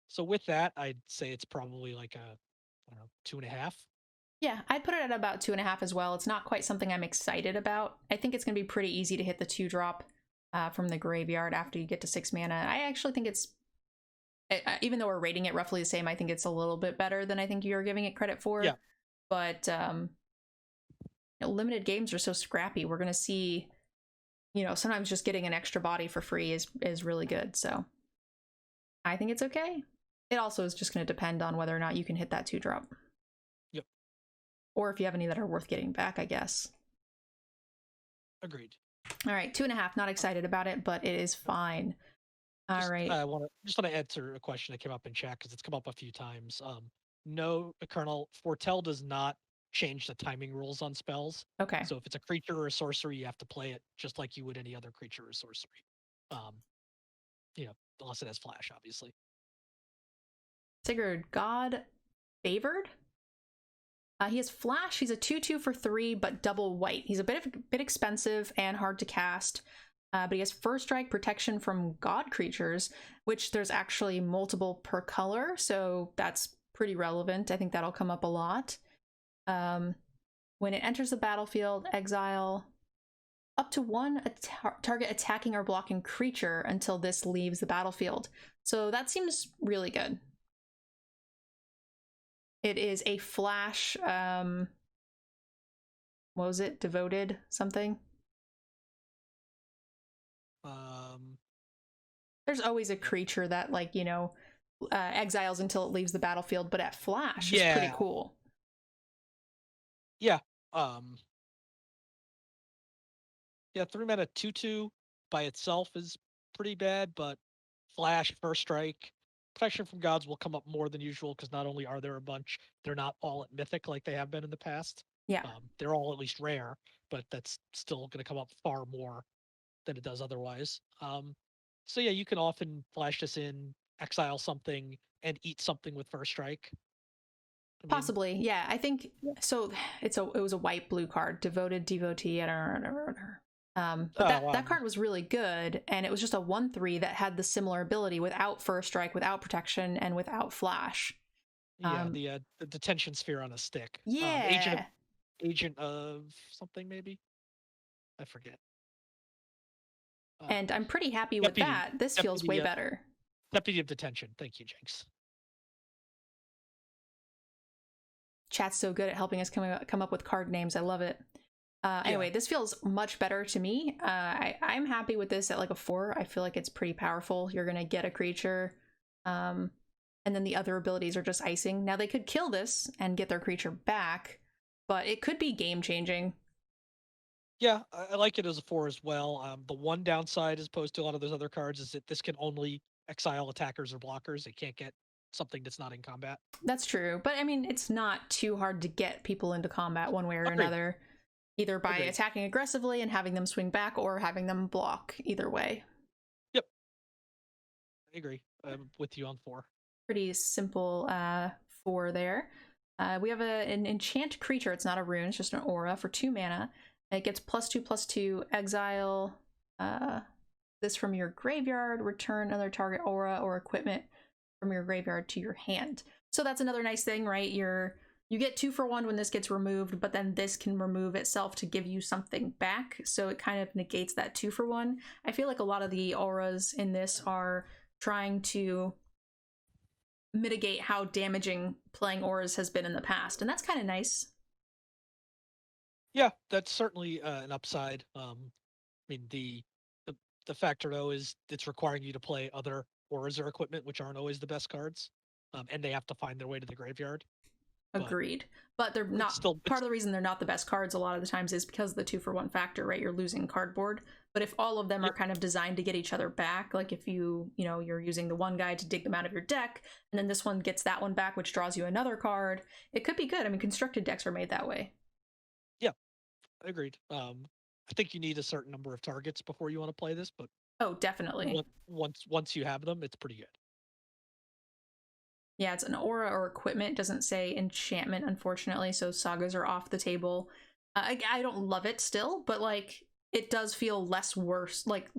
so with that, I'd say it's probably like a, I don't know, 2.5. Yeah, I'd put it at about 2.5 as well. It's not quite something I'm excited about. I think it's going to be pretty easy to hit the 2-drop from the graveyard after you get to 6 mana. I actually think it's, even though we're rating it roughly the same, I think it's a little bit better than I think you're giving it credit for. Yeah. But limited games are so scrappy. We're going to see, sometimes just getting an extra body for free is really good. So I think it's okay. It also is just going to depend on whether or not you can hit that 2-drop. Yep. Or if you have any that are worth getting back, I guess. Agreed. All right, 2.5. Not excited about it, but it is fine. All right. I want to answer a question that came up in chat because it's come up a few times. No, Colonel, fortel does not change the timing rules on spells. Okay. So if it's a creature or a sorcery, you have to play it just like you would any other creature or sorcery. Unless it has flash, obviously. Sigurd, God favored. He has flash. He's a 2/2 for 3, but double white. He's a bit expensive and hard to cast. But he has first strike, protection from god creatures, which there's actually multiple per color, so that's pretty relevant. I think that'll come up a lot. When it enters the battlefield, exile up to one target attacking or blocking creature until this leaves the battlefield. So that seems really good. It is a flash, what was it? Devoted something? There's always a creature that, exiles until it leaves the battlefield, but at flash is pretty cool. Yeah. 3 mana 2/2 by itself is pretty bad, but flash, first strike, protection from gods will come up more than usual because not only are there a bunch, they're not all at mythic like they have been in the past. Yeah. They're all at least rare, but that's still going to come up far more than it does otherwise. So yeah, you can often flash this in, exile something, and eat something with first strike. Possibly, yeah. I think so. It was a white blue card, devoted devotee. I don't know. But that card was really good, and it was just a 1/3 that had the similar ability without first strike, without protection, and without flash. Yeah, the detention sphere on a stick. Yeah. Agent of something, maybe? I forget. And I'm pretty happy with that. This feels way better. Deputy of detention. Thank you, Jinx. Chat's so good at helping us come up with card names. I love it. Anyway, this feels much better to me. I'm happy with this at like a 4. I feel like it's pretty powerful. You're going to get a creature. And then the other abilities are just icing. Now, they could kill this and get their creature back, but it could be game-changing. Yeah, I like it as a 4 as well. The one downside as opposed to a lot of those other cards is that this can only exile attackers or blockers. It can't get something that's not in combat. That's true. But I mean, it's not too hard to get people into combat one way or another, either by attacking aggressively and having them swing back or having them block. Either way. Yep. I agree. I'm with you on 4. Pretty simple 4 there. We have an enchant creature. It's not a rune, it's just an aura for 2 mana. It gets +2/+2, exile this from your graveyard, return another target aura or equipment from your graveyard to your hand. So that's another nice thing, right? You get 2 for 1 when this gets removed, but then this can remove itself to give you something back. So it kind of negates that 2 for 1. I feel like a lot of the auras in this are trying to mitigate how damaging playing auras has been in the past, and that's kind of nice. Yeah, that's certainly an upside. I mean, the factor though is it's requiring you to play other auras or equipment, which aren't always the best cards, and they have to find their way to the graveyard. Agreed. But they're not part of the reason they're not the best cards a lot of the times is because of the 2 for 1 factor, right? You're losing cardboard. But if all of them are kind of designed to get each other back, like if you're using the one guy to dig them out of your deck, and then this one gets that one back, which draws you another card, it could be good. I mean, constructed decks are made that way. Yeah, agreed. I think you need a certain number of targets before you want to play this, but oh, definitely. Once you have them, it's pretty good. Yeah, it's an aura or equipment. It doesn't say enchantment, unfortunately, so sagas are off the table. I don't love it still, but like it does feel less worse, like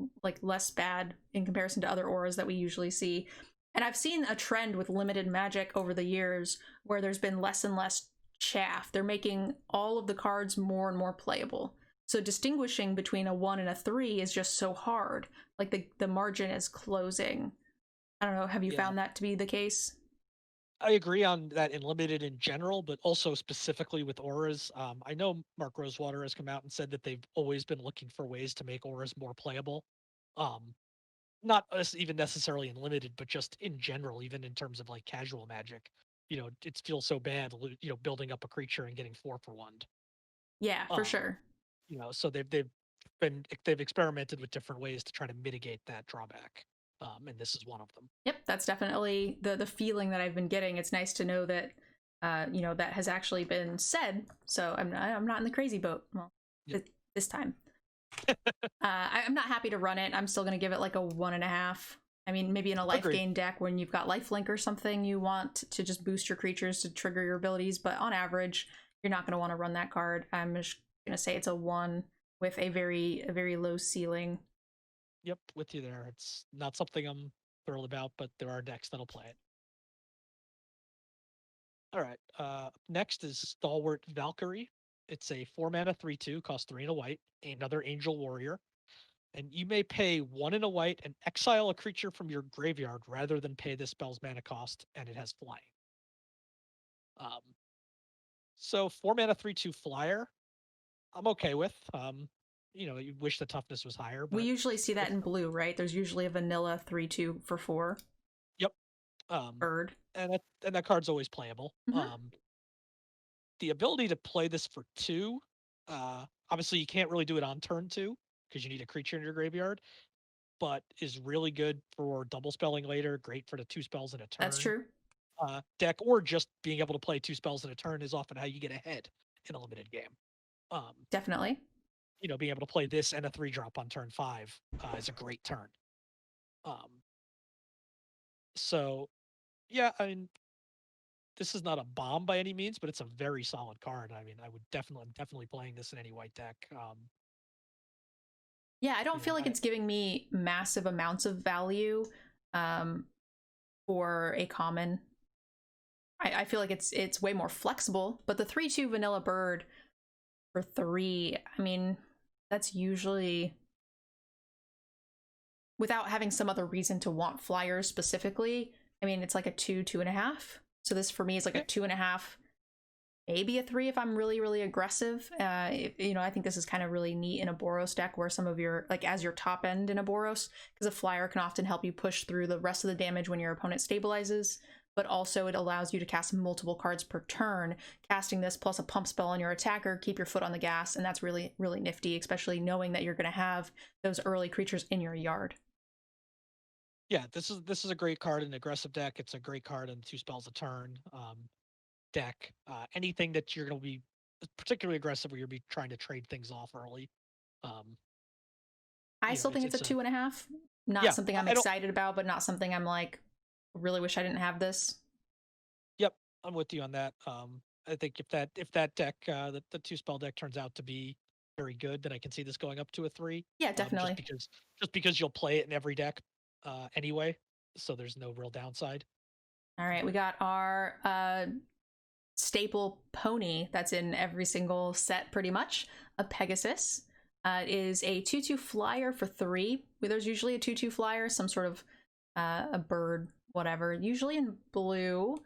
less bad in comparison to other auras that we usually see. And I've seen a trend with limited magic over the years where there's been less and less chaff. They're making all of the cards more and more playable. So distinguishing between a 1 and a 3 is just so hard. Like the margin is closing. I don't know, have you Yeah, found that to be the case? I agree on that in limited in general, but also specifically with auras. I know Mark Rosewater has come out and said that they've always been looking for ways to make auras more playable. Um, Not us even necessarily in limited, but just in general, even in terms of like casual magic. It feels so bad, building up a creature and getting 4 for 1. Yeah, for Um, sure. so they've experimented with different ways to try to mitigate that drawback. And this is one of them. Yep, that's definitely the feeling that I've been getting. It's nice to know that that has actually been said. So I'm not in the crazy boat. Well, Yep. this time. I'm not happy to run it. I'm still gonna give it like a 1.5. I mean, maybe in a life Agreed. gain deck when you've got lifelink or something, you want to just boost your creatures to trigger your abilities. But on average, you're not gonna want to run that card. I'm just gonna say it's a 1 with a very low ceiling. Yep, with you there. It's not something I'm thrilled about, but there are decks that'll play it. All right. Next is Stalwart Valkyrie. It's a 4 mana 3/2, costs 3 and a white, another Angel Warrior. And you may pay 1 and a white and exile a creature from your graveyard rather than pay this spell's mana cost, and it has flying. Um, so 4 mana 3/2 flyer, I'm okay with. You wish the toughness was higher, We but usually see that in blue, right? There's usually a vanilla 3/2 for 4 yep. Um, bird. and that card's always playable. Mm-hmm. The ability to play this for 2, obviously you can't really do it on turn 2 because you need a creature in your graveyard, but is really good for double spelling later. Great for the 2 spells in a That's turn true. deck, or just being able to play 2 spells in a turn is often how you get ahead in a limited game. Um, Definitely. being able to play this and a 3 drop on turn 5 is a great turn. Um, so yeah, I mean, this is not a bomb by any means, but it's a very solid card. I mean, I would definitely playing this in any white deck. Yeah, I don't feel like I it's giving me massive amounts of value um, for a common. I feel like it's way more flexible, but the 3/2 vanilla bird for 3, I mean, that's usually without having some other reason to want flyers specifically. I mean, it's like a 2.5. So this for me is like a 2.5, maybe a 3 if I'm really aggressive. I think this is kind of really neat in a Boros deck where some of your, like as your top end in a Boros, because a flyer can often help you push through the rest of the damage when your opponent stabilizes, but also it allows you to cast multiple cards per turn. Casting this plus a pump spell on your attacker, keep your foot on the gas, and that's really nifty, especially knowing that you're going to have those early creatures in your yard. Yeah, this is a great card in an aggressive deck. It's a great card in 2 spells a turn deck. Anything that you're going to be particularly aggressive, where you'll be trying to trade things off early. Um, I still think it's a it's a 2.5. Not yeah. something I'm I don't. excited about, but not something I'm like, really wish I didn't have this. Yep, I'm with you on that. I think if that deck, the 2 spell deck turns out to be very good, then I can see this going up to a 3. Yeah, Just definitely. because you'll play it in every deck, anyway, so there's no real downside. All right, we got our staple pony that's in every single set pretty much, a pegasus. It is a 2/2 flyer for 3. There's usually a 2/2 flyer, some sort of a bird, whatever, usually in blue.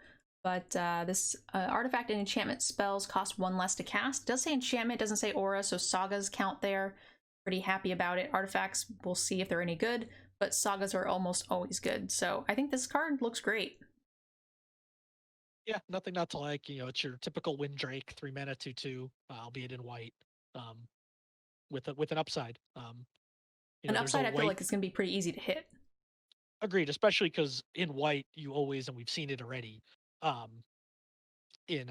But this artifact and enchantment spells cost 1 less to cast. It does say enchantment, doesn't say aura, so sagas count there. Pretty happy about it. Artifacts, we'll see if they're any good, but sagas are almost always good. So I think this card looks great. Yeah, nothing not to like. It's your typical Windrake 3 mana 2/2, albeit in white, um, with an upside. An There's a upside, I feel white. like it's going to be pretty easy to hit. Agreed, especially because in white you always, and we've seen it already. Um, in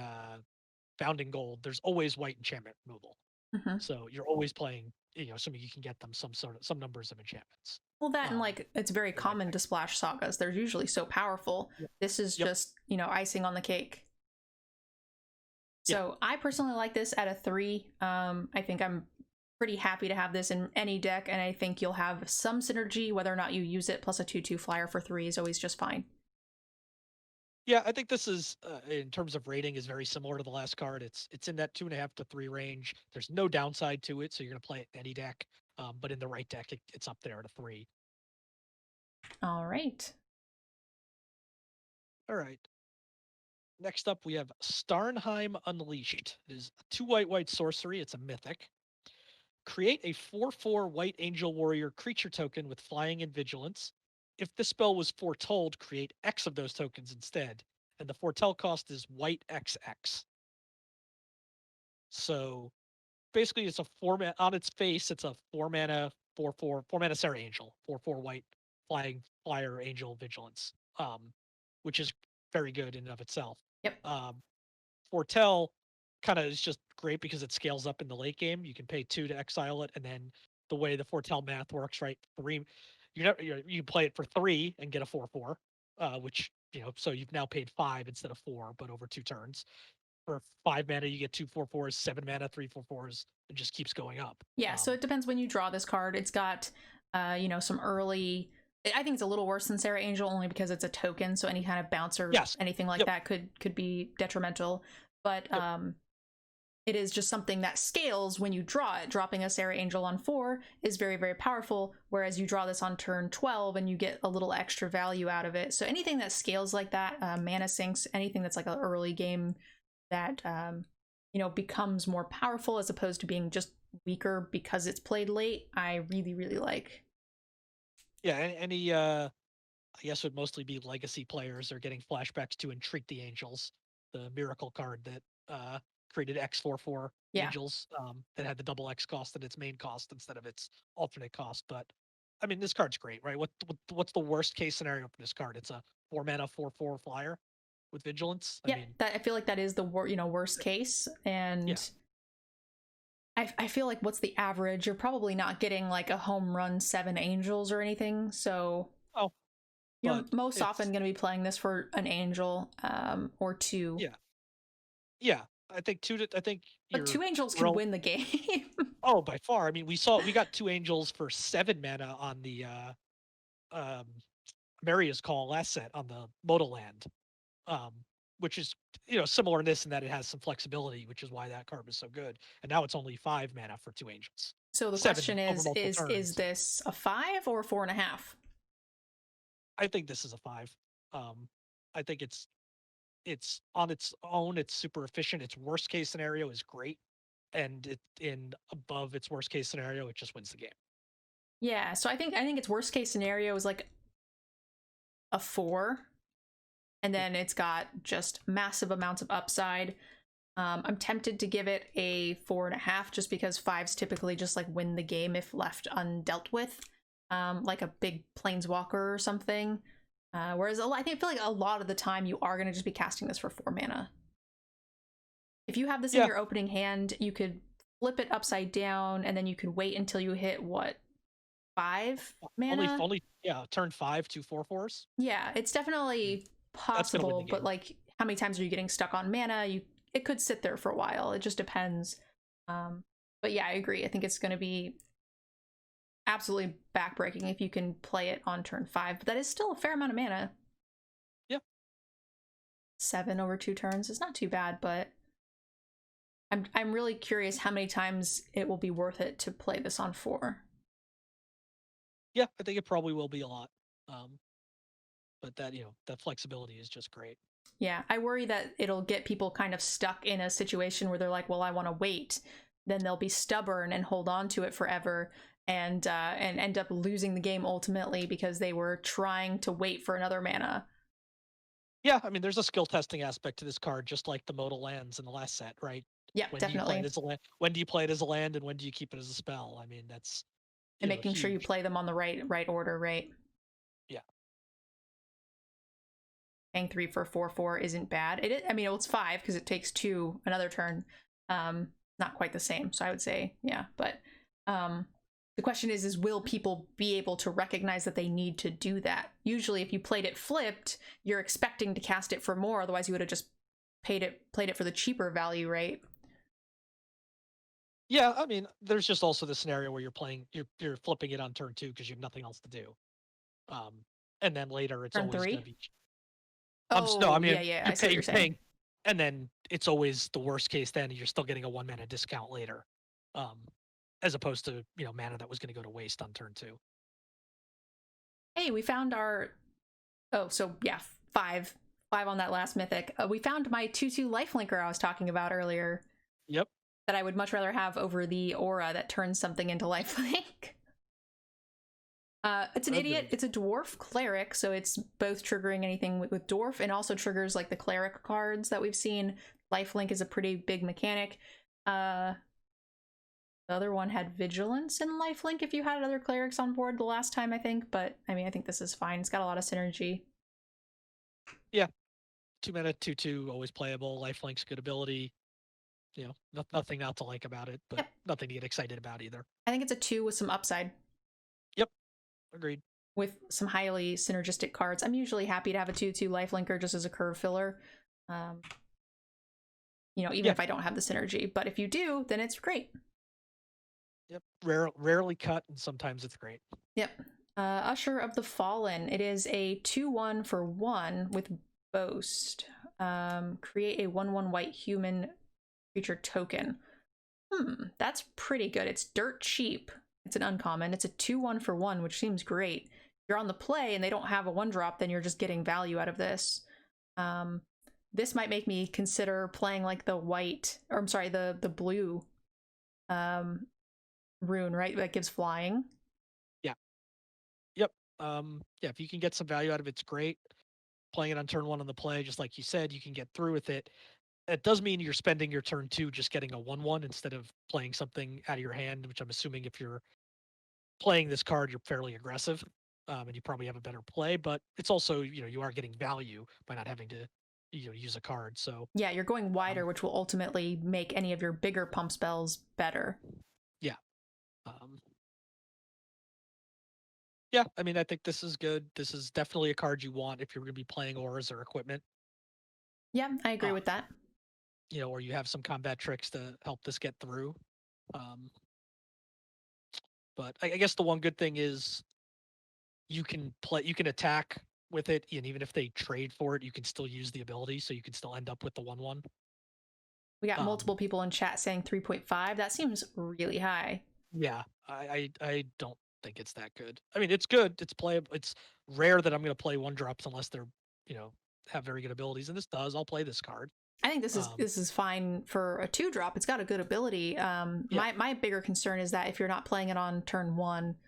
Founding Gold, there's always white enchantment removal. Mm-hmm. So you're always playing, assuming you can get them some numbers of enchantments. Well, that and Um, like it's very in white common deck. to splash sagas. They're usually so powerful. Yep. This is Yep. just, icing on the cake. Yeah. So I personally like this at a 3. I think I'm pretty happy to have this in any deck, and I think you'll have some synergy whether or not you use it, plus a 2/2 flyer for 3 is always just fine. Yeah, I think this is in terms of rating is very similar to the last card. It's in that 2.5 to 3 range. There's no downside to it, so you're gonna play it in any deck. But in the right deck, it's up there at a 3. All right. All right. Next up, we have Starnheim Unleashed. It is a 2 white sorcery. It's a mythic. Create a 4/4 white angel warrior creature token with flying and vigilance. If this spell was foretold, create X of those tokens instead. And the foretell cost is white XX. So basically, it's a on its face. It's a 4 mana 4/4 4 mana Sarah Angel 4/4 white flying flyer angel vigilance, which is very good in and of itself. Yep. Um, Fortel kind of is just great because it scales up in the late game. You can pay 2 to exile it, and then the way the Fortel math works, right? You play it for 3 and get a 4/4, which so you've now paid 5 instead of 4, but over 2 turns. For 5 mana, you get 2/4/4s, 7 mana 3/4/4s. It just keeps going up. Yeah, so it depends when you draw this card. It's got, some early. I think it's a little worse than Sarah Angel only because it's a token, so any kind of bounce or Yes. anything like Yep. that could be detrimental. But Yep. it is just something that scales when you draw it. Dropping a Sarah Angel on 4 is very, very powerful, whereas you draw this on turn 12 and you get a little extra value out of it. So anything that scales like that, mana sinks, anything that's like an early game that becomes more powerful as opposed to being just weaker because it's played late, I really, really like. Yeah. Any I guess would mostly be legacy players are getting flashbacks to Entreat the Angels, the miracle card that created X 4/4 Yeah. angels that had the double X cost at its main cost instead of its alternate cost. But I mean, this card's great, right? What's the worst case scenario for this card? It's a 4 mana 4/4 flyer with vigilance. I Yeah, mean, that I feel like that is the worst case, yeah. and I feel like what's the average? You're probably not getting like a home run 7 angels or anything, so Oh, you're but most often it's going to be playing this for an angel or 2. yeah, yeah. I think But you're 2 angels can real. win the game. Oh, by far. I mean, we got 2 angels for 7 mana on the um Maria's Call last set on the Modal Land, um, which is similar in this in that it has some flexibility, which is why that card was so good. And now it's only 5 mana for 2 angels, So the 7 question over is multiple is turns. this a 5 or 4.5? I think this is a 5. Um, I think it's on its own. It's super efficient. Its worst case scenario is great, and it in above its worst case scenario, it just wins the game. Yeah, so I think its worst case scenario is like a 4, and Yeah. then it's got just massive amounts of upside. I'm tempted to give it a 4.5 just because 5s typically just like win the game if left undealt with, like a big planeswalker or something. Whereas I feel like a lot of the time you are going to just be casting this for 4 mana. If you have this in Yeah. your opening hand, you could flip it upside down and then you could wait until you hit what, 5 Only mana? only yeah, turn 5 2/4/4s. Yeah, it's Mm, definitely That's gonna win possible, the but game. like how many times are you getting stuck on mana? It could sit there for a while. It just depends. Um, but yeah, I agree. I think it's going to be absolutely backbreaking if you can play it on turn 5. But that is still a fair amount of mana. Yeah. 7 over 2 turns is not too bad, but I'm really curious how many times it will be worth it to play this on 4. Yeah, I think it probably will be a lot. Um, but that flexibility is just great. Yeah, I worry that it'll get people kind of stuck in a situation where they're like, "Well, I want to wait." Then they'll be stubborn and hold on to it forever, and end up losing the game ultimately because they were trying to wait for another mana. Yeah, I mean, there's a skill testing aspect to this card, just like the modal lands in the last set, right? Yeah, When do you play it definitely. as a land? When do you play it as a land, and when do you keep it as a spell? I mean, that's And making sure you huge. play them on the right order, right? Yeah, Paying 3 for 4/4 isn't bad. I mean, it's 5 because it takes 2 another turn. Not quite the same. So I would say, yeah. But the question is will people be able to recognize that they need to do that? Usually, if you played it flipped, you're expecting to cast it for more. Otherwise, you would have just played it for the cheaper value, right? yeah. I mean, there's just also the scenario where you're flipping it on turn 2 because you have nothing else to do. Um, and then later it's Turn always going to 3. be No, I Oh, yeah, mean yeah, you're I see what you're saying. paying, and then it's always the worst case. Then you're still getting a 1 mana discount later, um, as opposed to mana that was going to go to waste on turn 2. Hey, we found our. Oh, so yeah, five. Five on that last mythic. We found my 2/2 lifelinker I was talking about earlier Yep. that I would much rather have over the aura that turns something into lifelink. It's an idiot. Agreed. It's a dwarf cleric, so it's both triggering anything with dwarf and also triggers like the cleric cards that we've seen. Lifelink is a pretty big mechanic. The other one had vigilance and lifelink if you had other clerics on board the last time, I think. But I mean, I think this is fine. It's got a lot of synergy. Yeah. 2 mana 2/2 always playable. Lifelink's good ability. Nothing not to like about it, but Yep. nothing to get excited about either. I think it's a 2 with some upside. Yep. Agreed. With some highly synergistic cards. I'm usually happy to have a 2/2 lifelinker just as a curve filler. Even if I don't have the synergy. But if you do, then it's great. Yep. Rarely cut, and sometimes it's great. Yep. Usher of the Fallen. It is a 2/1 for 1 with Boast. Create a 1/1 white human creature token. That's pretty good. It's dirt cheap. It's an uncommon. It's a 2/1 for 1, which seems great. If you're on the play and they don't have a 1-drop, then you're just getting value out of this. This might make me consider playing like the white, or I'm sorry, the blue roon, right? That gives flying. Yeah. Yep. Yeah, if you can get some value out of it, it's great. Playing it on turn 1 on the play, just like you said, you can get through with it. It does mean you're spending your turn 2 just getting a 1/1 instead of playing something out of your hand, which I'm assuming if you're playing this card, you're fairly aggressive, and you probably have a better play. But it's also, you are getting value by not having to, use a card. So Yeah, you're going wider, um, which will ultimately make any of your bigger pump spells better. yeah, um, yeah. I mean, I think this is good. This is definitely a card you want if you're going to be playing auras or equipment. Yeah, I agree Uh, with that. or you have some combat tricks to help this get through. Um, but I guess the one good thing is you can attack with it, and even if they trade for it, you can still use the ability, so you can still end up with the 1/1. We got Um, multiple people in chat saying 3.5. That seems really high. yeah, I don't think it's that good. I mean, it's good. It's playable. It's rare that I'm going to play 1-drops unless they're you know have very good abilities, and this does. I'll play this card. I think this is Um, this is fine for a 2-drop. It's got a good ability. yeah, My bigger concern is that if you're not playing it on turn 1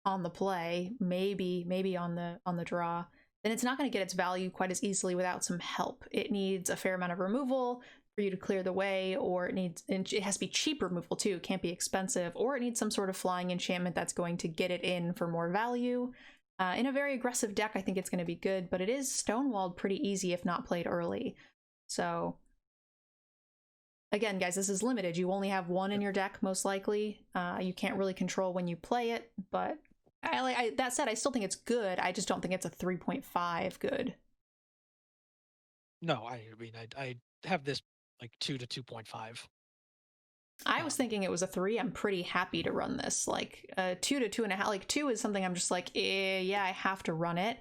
on the play, maybe on the draw, then it's not going to get its value quite as easily without some help. It needs a fair amount of removal for you to clear the way, or it has to be cheap removal too. It can't be expensive, or it needs some sort of flying enchantment that's going to get it in for more value. In a very aggressive deck, I think it's going to be good, but it is stonewalled pretty easy if not played early. So again, guys, this is limited. You only have one in your deck, most likely. You can't really control when you play it, but that said, I still think it's good. I just don't think it's a 3.5 good. no, I mean, I have this like 2 to 2.5. I was thinking it was a 3. I'm pretty happy to run this. Like 2 to 2.5. Like 2 is something I'm just like, yeah, I have to run it.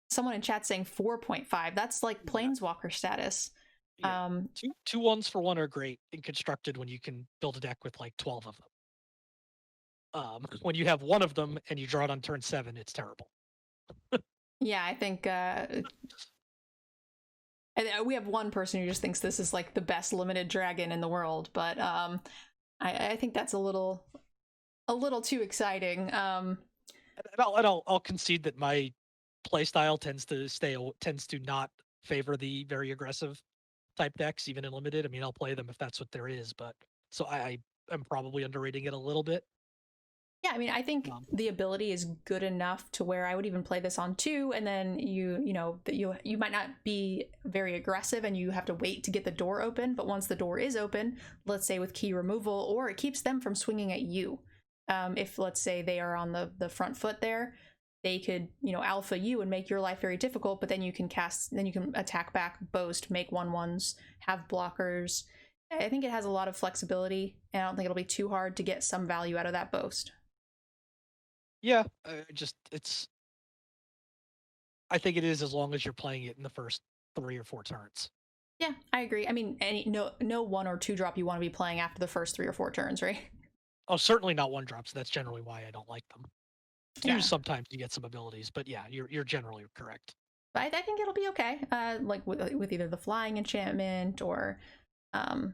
Someone in chat saying 4.5. That's like planeswalker status. Yeah, two 1s for 1 are great and constructed when you can build a deck with like 12 of them. When you have one of them and you draw it on turn 7, it's terrible. Yeah, I think we have one person who just thinks this is like the best limited dragon in the world, but I think that's a little too exciting. And I'll concede that my playstyle tends to not favor the very aggressive type decks, even in limited. I mean, I'll play them if that's what there is, but so I am probably underrating it a little bit. Yeah, I mean, I think Um, the ability is good enough to where I would even play this on 2, and then you might not be very aggressive, and you have to wait to get the door open. But once the door is open, let's say with key removal, or it keeps them from swinging at you. If let's say they are on the front foot there, they could alpha you and make your life very difficult. But then you can attack back, boast, make 1/1s, have blockers. I think it has a lot of flexibility, and I don't think it'll be too hard to get some value out of that boast. yeah, just it's. I think it is as long as you're playing it in the first 3 or 4 turns. Yeah, I agree. I mean, no 1 or 2 drop you want to be playing after the first 3 or 4 turns, right? Oh, certainly not 1 drops. That's generally why I don't like them. 2 Yeah, sometimes you get some abilities, but yeah, you're generally correct. but I think it'll be okay. Like with either the flying enchantment or um,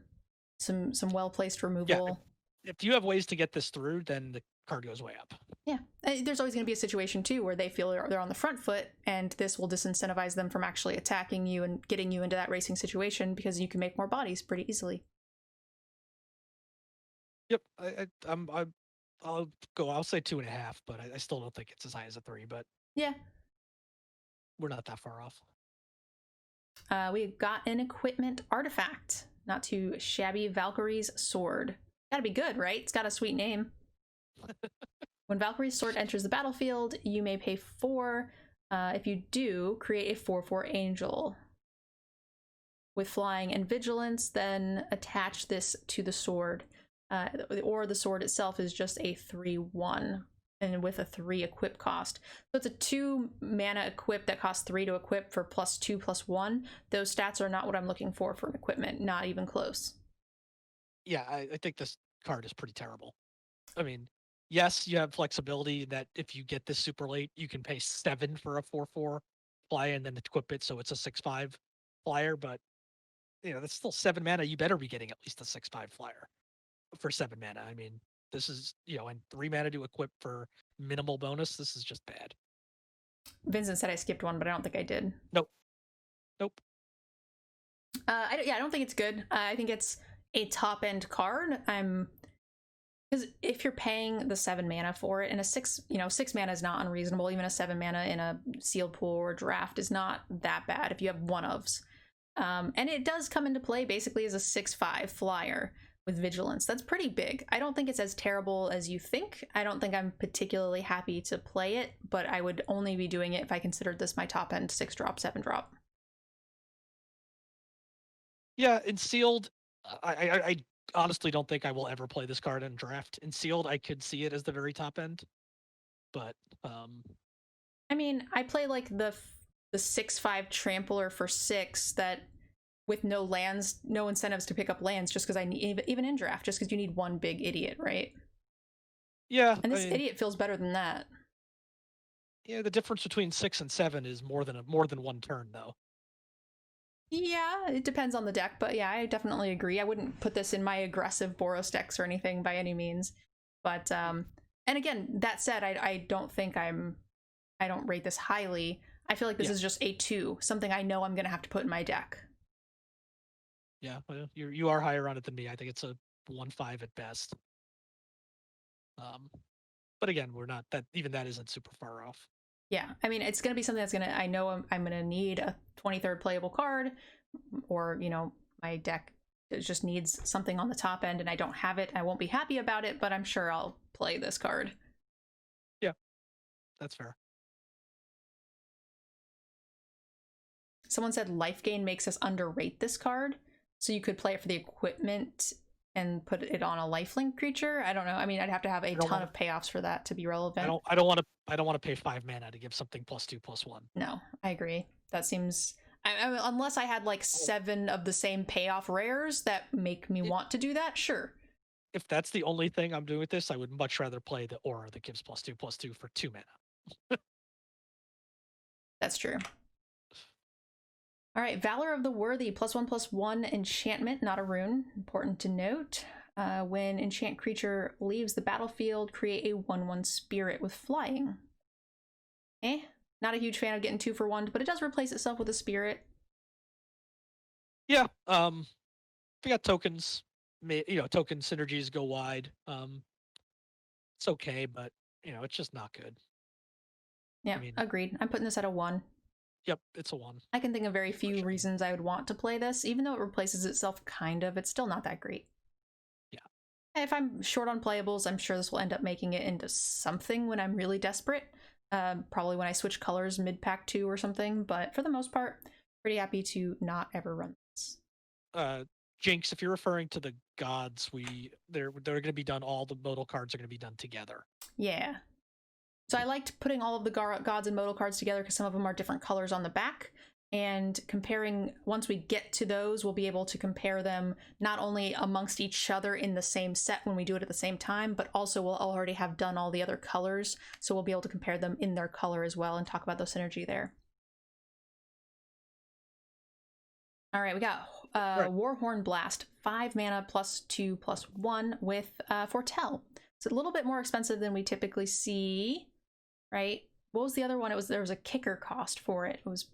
some well placed Yeah, removal. if you have ways to get this through, then the card goes way up. Yeah, there's always going to be a situation too where they feel they're on the front foot, and this will disincentivize them from actually attacking you and getting you into that racing situation because you can make more bodies pretty easily. Yep, I'll go. I'll say 2.5, but I still don't think it's as high as a 3. But Yeah, we're not that far off. we got an equipment artifact, not too shabby. Valkyrie's sword. Gotta be good, right? It's got a sweet name. When Valkyrie's sword enters the battlefield, you may pay 4. If you do, create a 4/4 angel. With flying and vigilance, then attach this to the sword. Or the sword itself is just a 3/1 and with a 3 equip cost. So it's a 2 mana equip that costs 3 to equip for +2/+1. Those stats are not what I'm looking for an equipment, not even close. Yeah, I think this card is pretty terrible. I mean, yes, you have flexibility that if you get this super late, you can pay 7 for a 4/4 flyer and then equip it so it's a 6/5 flyer, but that's still 7 mana. You better be getting at least a 6/5 flyer for 7 mana. I mean, this is, and 3 mana to equip for minimal bonus. This is just bad. Vincent said I skipped one, but I don't think I did. Nope. Nope. I don't think it's good. I think it's a top end card. Because if you're paying the 7 mana for it, and a 6 mana is not unreasonable. Even a 7 mana in a sealed pool or draft is not that bad if you have one ofs. And it does come into play basically as a 6/5 flyer with vigilance. That's pretty big. I don't think it's as terrible as you think. I don't think I'm particularly happy to play it, but I would only be doing it if I considered this my top end 6-drop, 7-drop. Yeah, in sealed, I honestly don't think I will ever play this card in draft. In sealed, I could see it as the very top end, but I mean, I play like the 6/5 trampler for 6 that with no lands, no incentives to pick up lands just because I need, even in draft, just because you need one big idiot, right? yeah, And this idiot feels better than that. Yeah, the difference between 6 and 7 is more than 1 turn, though. Yeah, it depends on the deck, but yeah, I definitely agree. I wouldn't put this in my aggressive Boros decks or anything by any means. But and again, that said, I don't think I don't rate this highly. I feel like this is just a 2, something I know I'm gonna have to put in my deck. Yeah, well, you are higher on it than me. I think it's a 1/5 at best. But again, we're not that. Even that isn't super far off. Yeah, I mean, it's gonna be something that's gonna. I know I'm gonna need a 23rd playable card, or my deck just needs something on the top end, and I don't have it. I won't be happy about it, but I'm sure I'll play this card. Yeah, that's fair. Someone said life gain makes us underrate this card, so you could play it for the equipment and put it on a lifelink creature. I don't know. I mean, I'd have to have a ton of payoffs for that to be relevant. I don't want to pay 5 mana to give something +2/+1. No, I agree. That seems unless I had like 7 of the same payoff rares that make me want to do that, sure. If that's the only thing I'm doing with this, I would much rather play the aura that gives +2/+2 for 2 mana. That's true. All right, Valor of the Worthy, +1/+1 enchantment, not a rune. Important to note. When enchant creature leaves the battlefield, create a 1/1 spirit with flying. Not a huge fan of getting 2 for 1, but it does replace itself with a spirit. Yeah, we got tokens. Token synergies go wide. It's okay, but it's just not good. Yeah, agreed. I'm putting this at a 1. Yep, it's a 1. I can think of very few reasons I would want to play this. Even though it replaces itself kind of, it's still not that great. Yeah. If I'm short on playables, I'm sure this will end up making it into something when I'm really desperate. Probably when I switch colors mid-pack 2 or something, but for the most part, pretty happy to not ever run this. Jinx, if you're referring to the gods, they're going to be done, all the modal cards are going to be done together. Yeah. So I liked putting all of the gods and modal cards together because some of them are different colors on the back, And comparing, once we get to those, we'll be able to compare them not only amongst each other in the same set when we do it at the same time, but also we'll already have done all the other colors. So we'll be able to compare them in their color as well and talk about the synergy there. All right, we got Warhorn Blast, 5 mana +2/+1 with fortel. It's a little bit more expensive than we typically see, right? What was the other one? There was a kicker cost for it. It was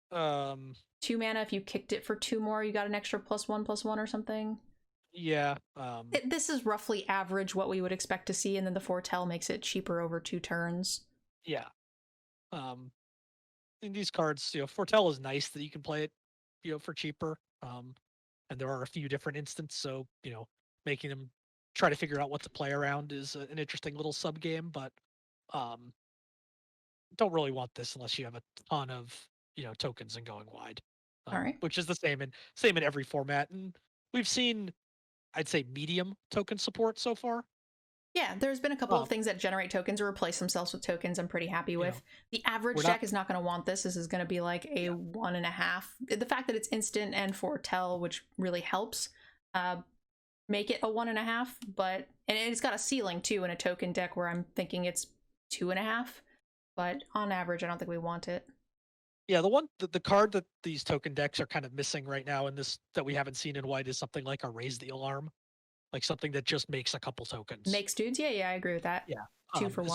2 mana. If you kicked it for 2 more, you got an extra +1/+1 or something. Yeah. This is roughly average what we would expect to see, and then the fortel makes it cheaper over 2 turns. Yeah. In these cards, fortel is nice that you can play it, for cheaper. And there are a few different instances, so making them try to figure out what to play around is an interesting little sub game. But don't really want this unless you have a ton of tokens and going wide. All right. Which is the same in every format, and we've seen, I'd say, medium token support so far. Yeah, there's been a couple of things that generate tokens or replace themselves with tokens I'm pretty happy with. The average deck is not going to want this. This is going to be like a 1.5. The fact that it's instant and fortel, which really helps, make it a 1.5. But and it's got a ceiling too in a token deck where I'm thinking it's 2.5. But on average, I don't think we want it. Yeah, the card that these token decks are kind of missing right now in this that we haven't seen in white is something like a Raise the Alarm. Like something that just makes a couple tokens. Makes dudes? Yeah, I agree with that. Yeah. 2 for 1.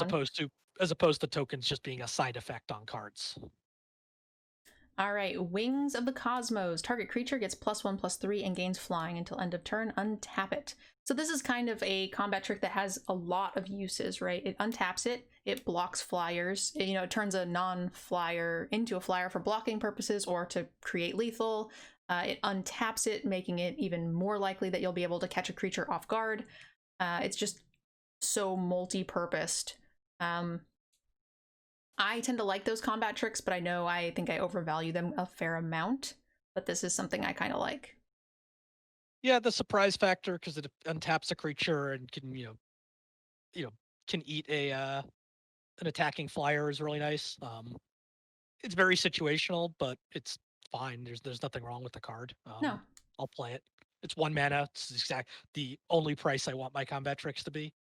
As opposed to tokens just being a side effect on cards. All right, Wings of the Cosmos. Target creature gets +1/+3 and gains flying until end of turn. Untap it. So this is kind of a combat trick that has a lot of uses, right? It untaps it, it blocks flyers, it turns a non-flyer into a flyer for blocking purposes or to create lethal. It untaps it, making it even more likely that you'll be able to catch a creature off guard. It's just so multi-purposed. I tend to like those combat tricks, but I think I overvalue them a fair amount. But this is something I kind of like. Yeah, the surprise factor, because it untaps a creature and can can eat an attacking flyer is really nice. It's very situational, but it's fine. There's nothing wrong with the card. No, I'll play it. It's 1 mana. It's the only price I want my combat tricks to be.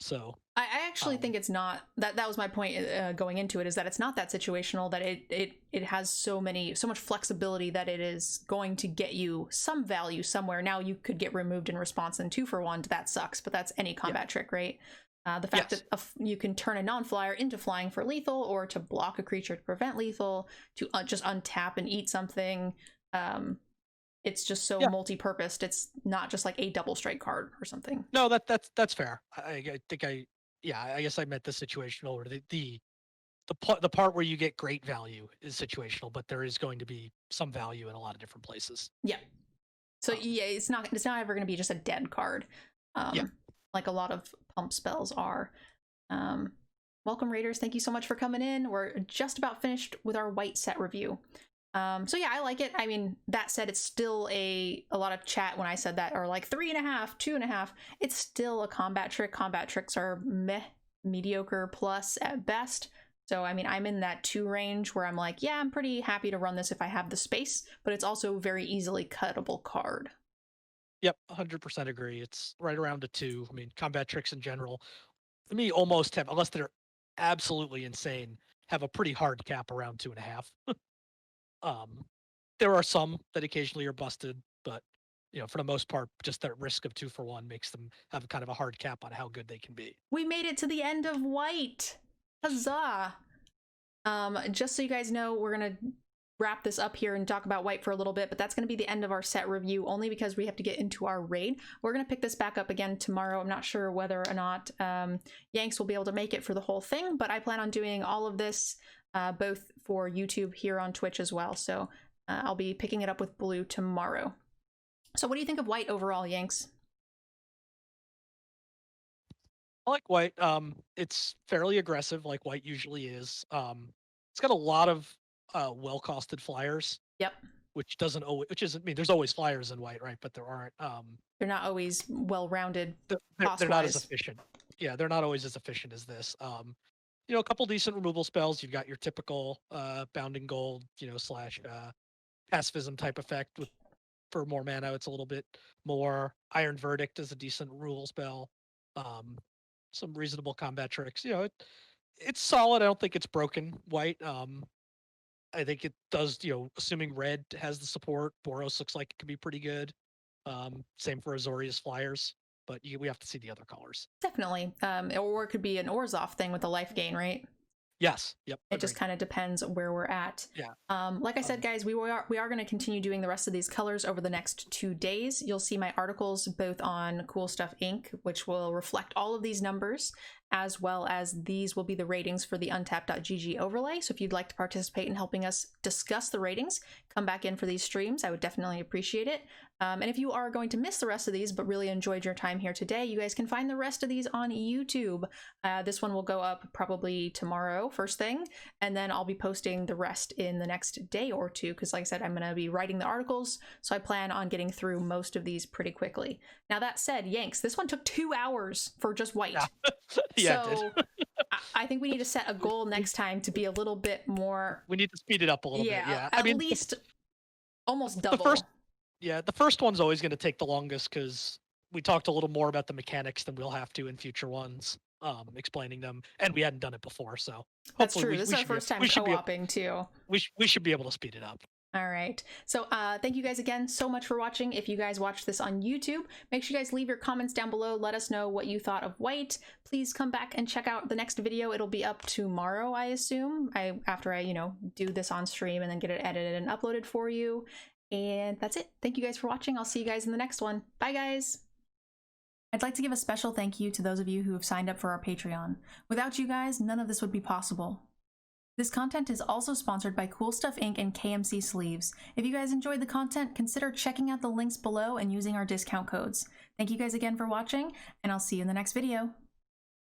So I actually think it's not that. That was my point going into it, is that it's not that situational. That it has so much flexibility that it is going to get you some value somewhere. Now you could get removed in response and 2 for 1. That sucks, but that's any combat trick, right? The fact that you can turn a non-flyer into flying for lethal, or to block a creature to prevent lethal, to just untap and eat something. It's just so multi-purposed. It's not just like a double strike card or something. No, that's fair. I think I guess I meant the situational, or the part where you get great value is situational, but there is going to be some value in a lot of different places. Yeah. So it's not ever going to be just a dead card. Like a lot of pump spells are. Welcome, Raiders. Thank you so much for coming in. We're just about finished with our white set review. So yeah, I like it. I mean, that said, it's still a lot of chat when I said that are like 3.5, 2.5. It's still a combat trick. Combat tricks are mediocre plus at best. So I mean, I'm in that 2 range where I'm like, yeah, I'm pretty happy to run this if I have the space, but it's also a very easily cuttable card. Yep, 100% agree. It's right around a 2. I mean, combat tricks in general, to me, almost have, unless they're absolutely insane, have a pretty hard cap around 2.5. There are some that occasionally are busted, but for the most part, just that risk of 2 for 1 makes them have kind of a hard cap on how good they can be. We made it to the end of white. Huzzah! Just so you guys know, we're gonna wrap this up here and talk about white for a little bit, but that's going to be the end of our set review, only because we have to get into our raid. We're going to pick this back up again tomorrow. I'm not sure whether or not Yanks will be able to make it for the whole thing, but I plan on doing all of this both for YouTube here on Twitch as well. So I'll be picking it up with blue tomorrow. So what do you think of white overall, Yanks? I like white. It's fairly aggressive, like white usually is. It's got a lot of well-costed flyers. Yep. Which doesn't always, I mean, there's always flyers in white, right? But there aren't. They're not always well-rounded. They're not as efficient. Yeah, they're not always as efficient as this. a couple decent removal spells. You've got your typical bounding gold, slash pacifism type effect with for more mana. It's a little bit more. Iron Verdict is a decent removal spell. Um, some reasonable combat tricks. It's solid. I don't think it's broken. White. I think it does. Assuming red has the support, Boros looks like it could be pretty good. Same for Azorius Flyers, but we have to see the other colors. Definitely. Or it could be an Orzhov thing with the life gain, right? Yes. Yep. It just Agreed. kind of depends where we're at. Yeah. Like I said, guys, we are going to continue doing the rest of these colors over the next 2 days. You'll see my articles both on Cool Stuff Inc., which will reflect all of these numbers, as well as these will be the ratings for the untapped.gg overlay. So if you'd like to participate in helping us discuss the ratings, come back in for these streams. I would definitely appreciate it. And if you are going to miss the rest of these, but really enjoyed your time here today, you guys can find the rest of these on YouTube. This one will go up probably tomorrow, first thing, and then I'll be posting the rest in the next day or two, because like I said, I'm going to be writing the articles, so I plan on getting through most of these pretty quickly. Now that said, Yanks, this one took 2 hours for just white. Yeah, so I think we need to set a goal next time to be a little bit more. We need to speed it up a little bit. Yeah, at least almost double. The first one's always going to take the longest because we talked a little more about the mechanics than we'll have to in future ones, explaining them, and we hadn't done it before, so that's true. This is our first time co-oping too. We should be able to speed it up. All right. So thank you guys again so much for watching. If you guys watch this on YouTube, make sure you guys leave your comments down below. Let us know what you thought of white. Please come back and check out the next video. It'll be up tomorrow, I assume, after I do this on stream and then get it edited and uploaded for you. And that's it. Thank you guys for watching. I'll see you guys in the next one. Bye, guys. I'd like to give a special thank you to those of you who have signed up for our Patreon. Without you guys, none of this would be possible. This content is also sponsored by Cool Stuff Inc. and KMC Sleeves. If you guys enjoyed the content, consider checking out the links below and using our discount codes. Thank you guys again for watching, and I'll see you in the next video.